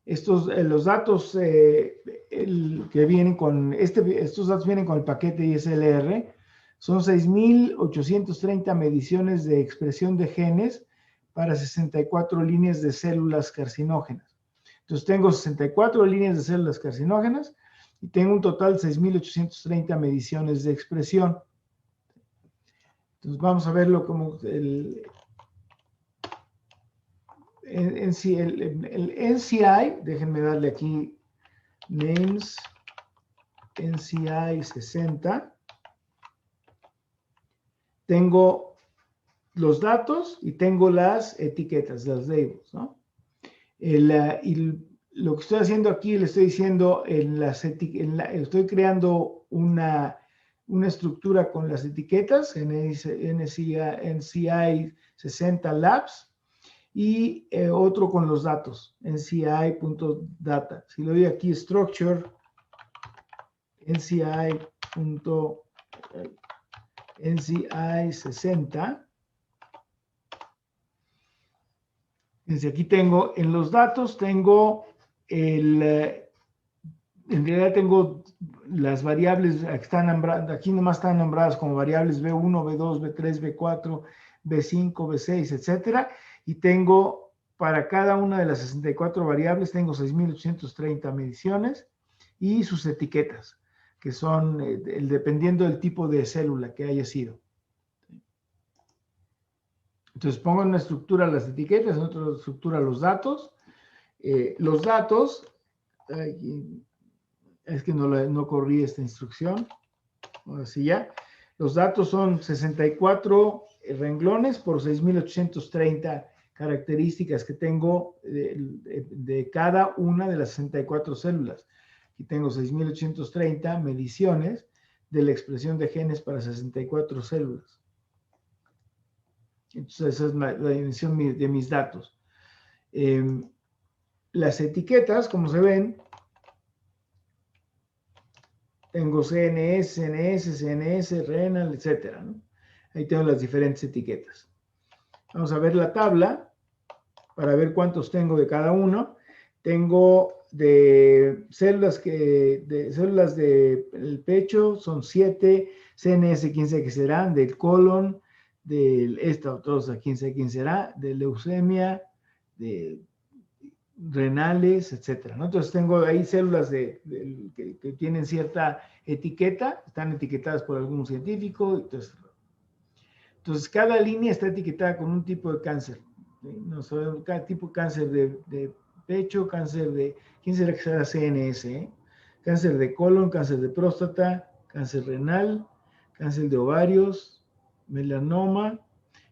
Los datos que vienen con estos datos vienen con el paquete ISLR. Son 6.830 mediciones de expresión de genes para 64 líneas de células carcinógenas. Entonces tengo 64 líneas de células carcinógenas y tengo un total de 6.830 mediciones de expresión. Entonces vamos a verlo como el NCI, déjenme darle aquí names, NCI 60. Tengo los datos y tengo las etiquetas, las labels, ¿no? Y lo que estoy haciendo aquí, le estoy diciendo, estoy creando una estructura con las etiquetas en NCI 60 labs. Y otro con los datos, nci.data. Si le doy aquí structure, nci60, desde aquí tengo, en los datos tengo en realidad tengo las variables que están nombradas, aquí nomás están nombradas como variables B1, B2, B3, B4, B5, B6, etcétera. Y tengo para cada una de las 64 variables, tengo 6.830 mediciones y sus etiquetas. que son dependiendo del tipo de célula que haya sido. Entonces pongo en una estructura las etiquetas, en otra estructura los datos. Los datos, es que no corrí esta instrucción, ahora sí ya. Los datos son 64 renglones por 6.830 características que tengo de cada una de las 64 células. Aquí tengo 6.830 mediciones de la expresión de genes para 64 células. Entonces, esa es la dimensión de mis datos. Las etiquetas, como se ven, tengo CNS, CNS, CNS, renal, etcétera, ¿no? Ahí tengo las diferentes etiquetas. Vamos a ver la tabla para ver cuántos tengo de cada uno. Tengo de células del pecho, son 7, CNS, quién sabe qué serán, del colon, de esta otra, quién sabe quién será, de leucemia, de renales, etcétera, ¿no? Entonces tengo ahí células que tienen cierta etiqueta, están etiquetadas por algún científico. Entonces cada línea está etiquetada con un tipo de cáncer, ¿sí? No sabemos, cada tipo de cáncer de pecho, cáncer de, ¿quién será que será CNS? Cáncer de colon, cáncer de próstata, cáncer renal, cáncer de ovarios, melanoma,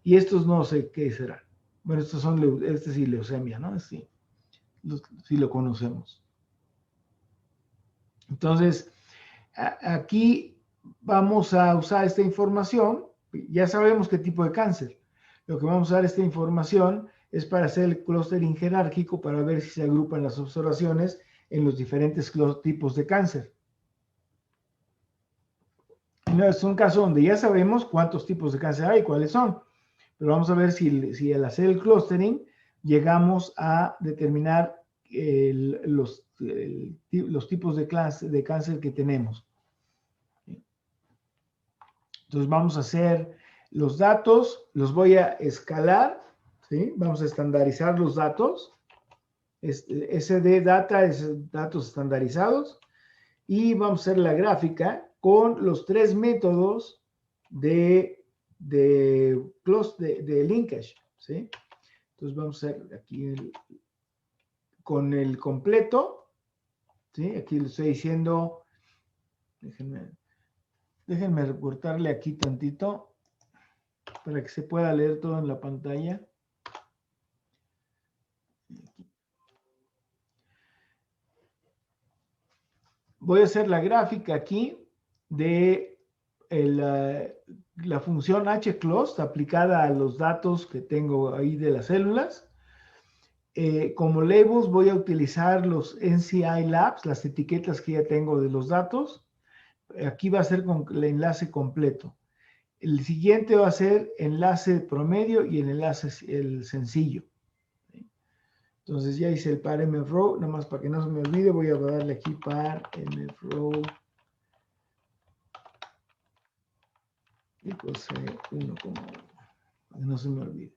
y estos no sé qué serán. Bueno, estos son, este sí, leucemia, ¿no? Sí. Si lo conocemos. Entonces, aquí vamos a usar esta información. Ya sabemos qué tipo de cáncer. Lo que vamos a usar esta información es para hacer el clustering jerárquico para ver si se agrupan las observaciones en los diferentes tipos de cáncer. Es un caso donde ya sabemos cuántos tipos de cáncer hay y cuáles son. Pero vamos a ver si al hacer el clustering llegamos a determinar los tipos de cáncer que tenemos. Entonces vamos a hacer los datos, los voy a escalar, ¿sí? Vamos a estandarizar los datos. SD data es datos estandarizados. Y vamos a hacer la gráfica con los 3 métodos de linkage, ¿sí? Entonces vamos a hacer aquí con el completo, ¿sí? Aquí le estoy diciendo, déjenme recortarle aquí tantito para que se pueda leer todo en la pantalla. Voy a hacer la gráfica aquí de la función hclust aplicada a los datos que tengo ahí de las células. Como labels voy a utilizar los NCI Labs, las etiquetas que ya tengo de los datos. Aquí va a ser con el enlace completo. El siguiente va a ser enlace promedio y el sencillo. Entonces ya hice el par-mfrow, nomás para que no se me olvide, voy a darle aquí par-mfrow. Y pues 1,1, para que no se me olvide.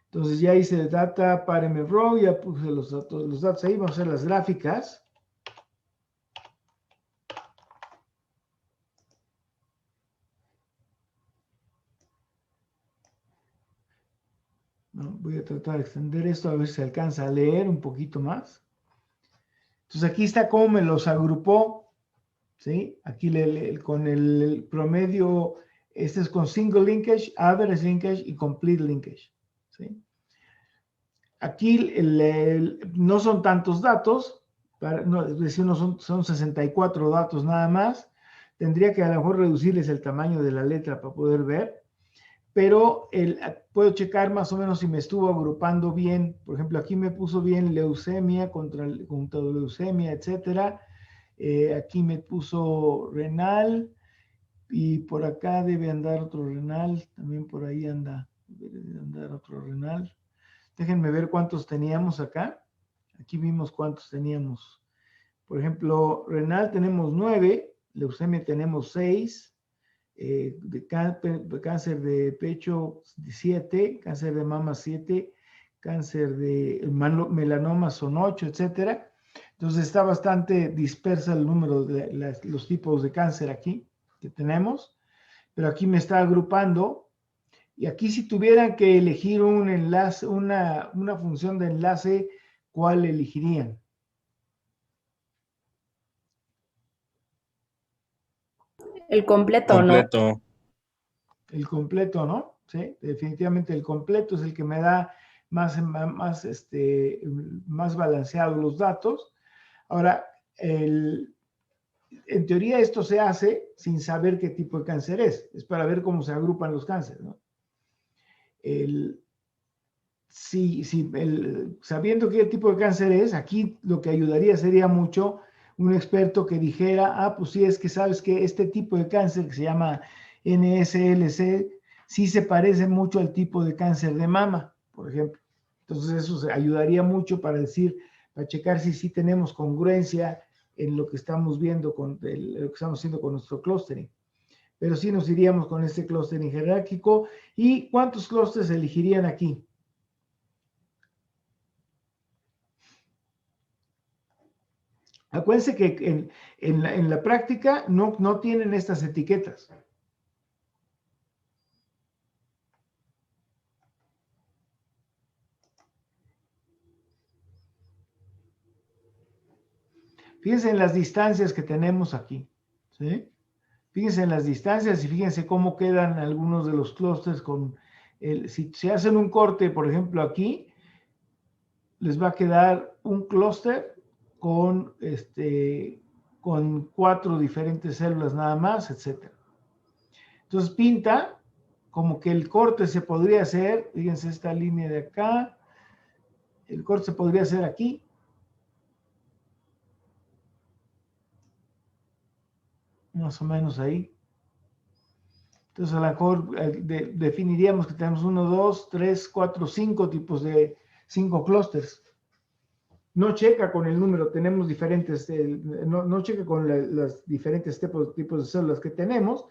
Entonces ya hice data par-mfrow, ya puse los datos ahí, vamos a hacer las gráficas. Voy a tratar de extender esto a ver si se alcanza a leer un poquito más. Entonces aquí está cómo me los agrupó, ¿sí? Aquí con el promedio, este es con single linkage, average linkage y complete linkage, ¿sí? Aquí no son tantos datos, es decir, son 64 datos nada más. Tendría que a lo mejor reducirles el tamaño de la letra para poder ver. Pero puedo checar más o menos si me estuvo agrupando bien. Por ejemplo, aquí me puso bien leucemia contra leucemia, etcétera. Aquí me puso renal y por acá debe andar otro renal. También por ahí debe andar otro renal. Déjenme ver cuántos teníamos acá. Aquí vimos cuántos teníamos. Por ejemplo, renal tenemos 9, leucemia tenemos 6. Cáncer de pecho 7, cáncer de mama 7, cáncer de melanoma son 8, etcétera. Entonces está bastante dispersa el número de los tipos de cáncer aquí que tenemos, pero aquí me está agrupando. Y aquí si tuvieran que elegir un enlace, una función de enlace, ¿cuál elegirían? El completo, Completo. El completo, ¿no? Sí, definitivamente el completo es el que me da más balanceados los datos. Ahora, en teoría esto se hace sin saber qué tipo de cáncer es para ver cómo se agrupan los cánceres, ¿no? Sabiendo qué tipo de cáncer es, aquí lo que ayudaría sería mucho un experto que dijera, pues sí, es que sabes que este tipo de cáncer que se llama NSLC, sí se parece mucho al tipo de cáncer de mama, por ejemplo. Entonces eso ayudaría mucho para decir, para checar si sí tenemos congruencia en lo que estamos viendo, lo que estamos haciendo con nuestro clustering. Pero sí nos iríamos con este clustering jerárquico. ¿Y cuántos clústeres elegirían aquí? Acuérdense que en la práctica no tienen estas etiquetas. Fíjense en las distancias que tenemos aquí, ¿sí? Fíjense en las distancias y fíjense cómo quedan algunos de los clústeres si se hacen un corte, por ejemplo, aquí, les va a quedar un clúster con 4 diferentes células nada más, etc. Entonces pinta como que el corte se podría hacer, fíjense esta línea de acá, el corte se podría hacer aquí. Más o menos ahí. Entonces a lo mejor definiríamos que tenemos 1, 2, 3, 4, 5 tipos de 5 clústeres. No checa con el número, tenemos diferentes, no checa con los diferentes tipos de células que tenemos,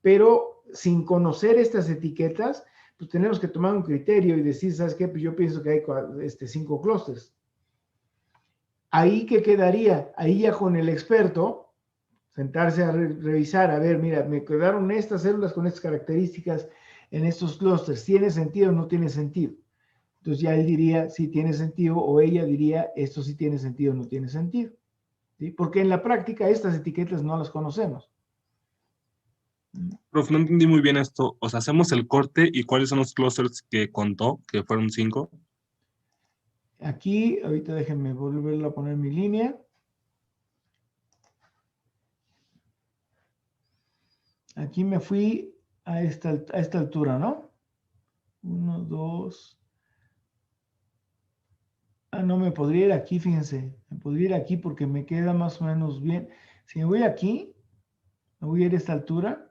pero sin conocer estas etiquetas, pues tenemos que tomar un criterio y decir, ¿sabes qué? Pues yo pienso que hay 5 clústeres. Ahí, ¿qué quedaría? Ahí ya con el experto, sentarse a revisar, a ver, mira, me quedaron estas células con estas características en estos clústeres, ¿tiene sentido o no tiene sentido? Entonces ya él diría si tiene sentido o ella diría esto sí tiene sentido o no tiene sentido. ¿Sí? Porque en la práctica estas etiquetas no las conocemos. Prof, no entendí muy bien esto. O sea, hacemos el corte y cuáles son los clusters que contó, que fueron 5. Aquí, ahorita déjenme volverlo a poner mi línea. Aquí me fui a esta altura, ¿no? 1, 2. No me podría ir aquí, fíjense. Me podría ir aquí porque me queda más o menos bien. Si me voy aquí, me voy a ir a esta altura.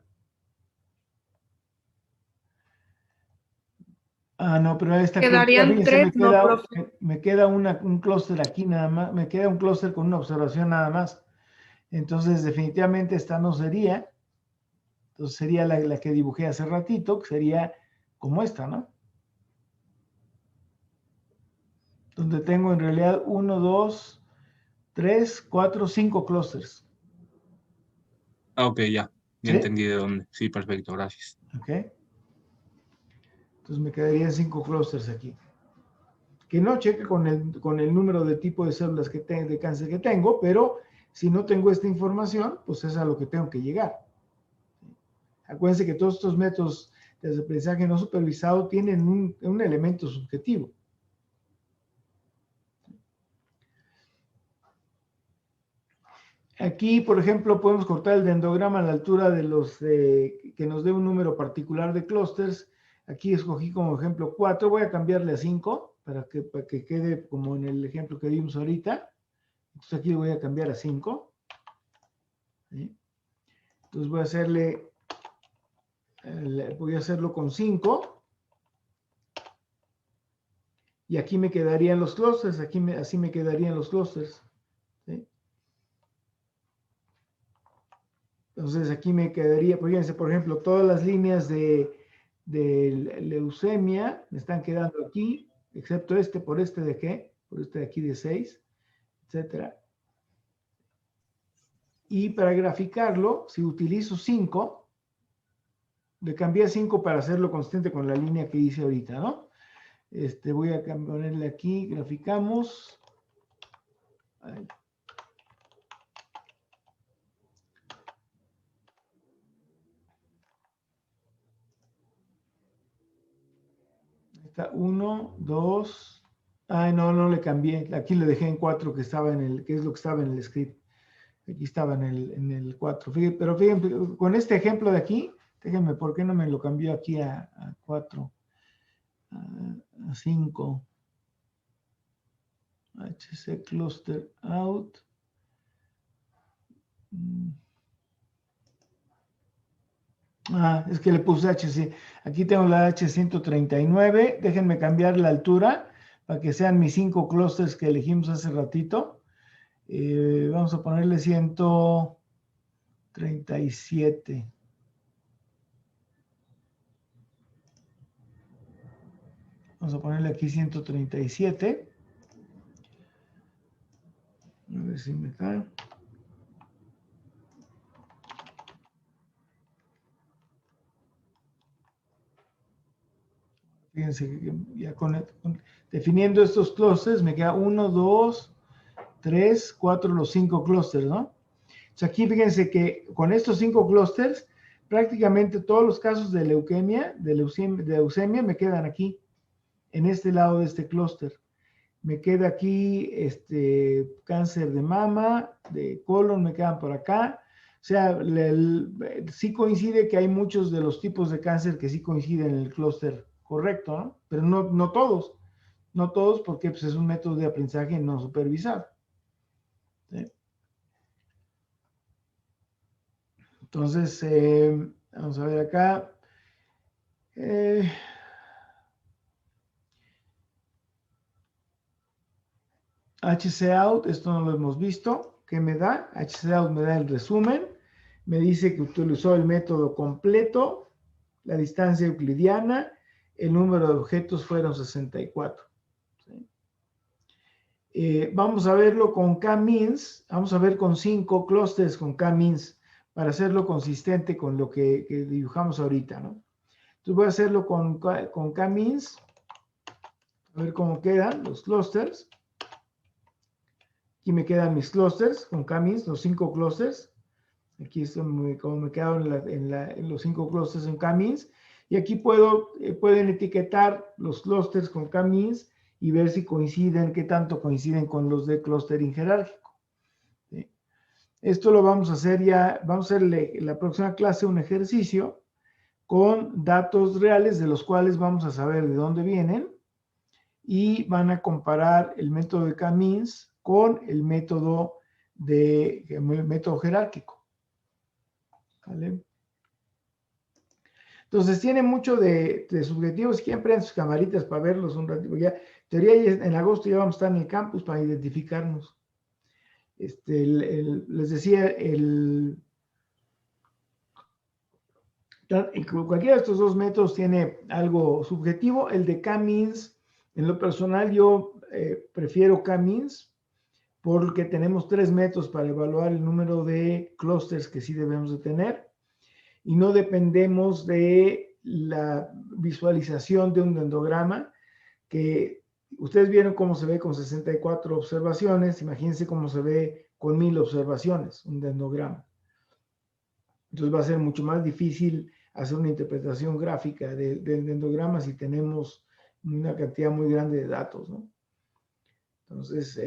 No, pero esta Quedarían fíjense, 3, ¿no, profe? me queda un clúster aquí nada más. Me queda un clúster con una observación nada más. Entonces, definitivamente esta no sería. Entonces sería la que dibujé hace ratito, que sería como esta, ¿no? Donde tengo en realidad 1, 2, 3, 4, 5 clústeres. Ok, ya ¿Sí? entendí de dónde. Sí, perfecto, gracias. Ok. Entonces me quedarían 5 clústeres aquí. Que no cheque con el número de tipo de células de cáncer que tengo, pero si no tengo esta información, pues es a lo que tengo que llegar. Acuérdense que todos estos métodos de aprendizaje no supervisado tienen un elemento subjetivo. Aquí, por ejemplo, podemos cortar el dendrograma a la altura de que nos dé un número particular de clústeres. Aquí escogí como ejemplo 4, voy a cambiarle a 5 para que quede como en el ejemplo que vimos ahorita. Entonces aquí voy a cambiar a 5. ¿Sí? Entonces voy a hacerlo con 5. Y aquí me quedarían los clústeres, así me quedarían los clústeres. ¿Sí? Entonces aquí me quedaría, fíjense, por ejemplo, todas las líneas de leucemia me están quedando aquí, excepto por este de qué, por este de aquí de 6, etcétera. Y para graficarlo, si utilizo 5, le cambié a 5 para hacerlo consistente con la línea que hice ahorita, ¿no? Voy a ponerle aquí, graficamos. Ahí. Está 1, 2. Ay, no le cambié. Aquí le dejé en 4 que estaba que es lo que estaba en el script. Aquí estaba en el 4. Pero fíjense, con este ejemplo de aquí, déjenme, ¿por qué no me lo cambió aquí a 4? A 5. HC cluster out. Es que le puse HC. Aquí tengo la H139. Déjenme cambiar la altura para que sean mis 5 clusters que elegimos hace ratito. Vamos a ponerle 137. Vamos a ponerle aquí 137. A ver si me da. Fíjense que ya definiendo estos clusters me queda 1, 2, 3, 4, los 5 clusters, ¿no? Entonces aquí fíjense que con estos 5 clusters, prácticamente todos los casos de leucemia, de leucemia me quedan aquí, en este lado de este clúster. Me queda aquí cáncer de mama, de colon, me quedan por acá. O sea, sí coincide que hay muchos de los tipos de cáncer que sí coinciden en el clúster correcto, ¿no? Pero no todos. No todos porque pues, es un método de aprendizaje no supervisado. ¿Sí? Entonces, vamos a ver acá. HCout, esto no lo hemos visto. ¿Qué me da? HCout me da el resumen. Me dice que utilizó el método completo, la distancia euclidiana, el número de objetos fueron 64. ¿Sí? Vamos a verlo con K-means, vamos a ver con 5 clusters con K-means para hacerlo consistente con lo que dibujamos ahorita, ¿no? Entonces voy a hacerlo con K-means, a ver cómo quedan los clusters. Aquí me quedan mis clusters con K-means, los 5 clusters. Aquí es como me quedaron en los 5 clusters en K-means. Y aquí pueden etiquetar los clusters con K-means y ver si coinciden, qué tanto coinciden con los de clustering jerárquico. ¿Sí? Esto lo vamos a hacer vamos a hacer en la próxima clase un ejercicio con datos reales de los cuales vamos a saber de dónde vienen y van a comparar el método de K-means con el método jerárquico. ¿Vale? Entonces tiene mucho de subjetivo. Si quieren prenden sus camaritas para verlos un ratito. Ya, en teoría en agosto ya vamos a estar en el campus para identificarnos. Les decía, cualquiera de estos dos métodos tiene algo subjetivo. El de K-means, en lo personal yo prefiero K-means porque tenemos 3 métodos para evaluar el número de clústeres que sí debemos de tener y no dependemos de la visualización de un dendrograma, que ustedes vieron cómo se ve con 64 observaciones, imagínense cómo se ve con 1000 observaciones, un dendrograma. Entonces va a ser mucho más difícil hacer una interpretación gráfica del dendrograma si tenemos una cantidad muy grande de datos, ¿no? Entonces,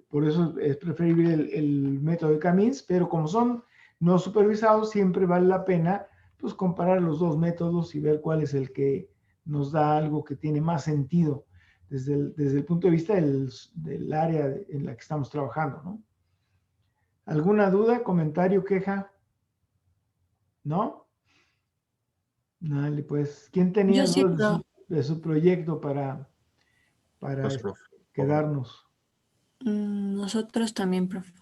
por eso es preferible el método de K-means, pero como son no supervisados, siempre vale la pena pues, comparar los dos métodos y ver cuál es el que nos da algo que tiene más sentido desde el punto de vista del área en la que estamos trabajando, ¿no? ¿Alguna duda, comentario, queja? ¿No? Dale, pues, ¿quién tenía Yo sí, dudas de su proyecto para Pues, profe. quedarnos? Nosotros también, profe.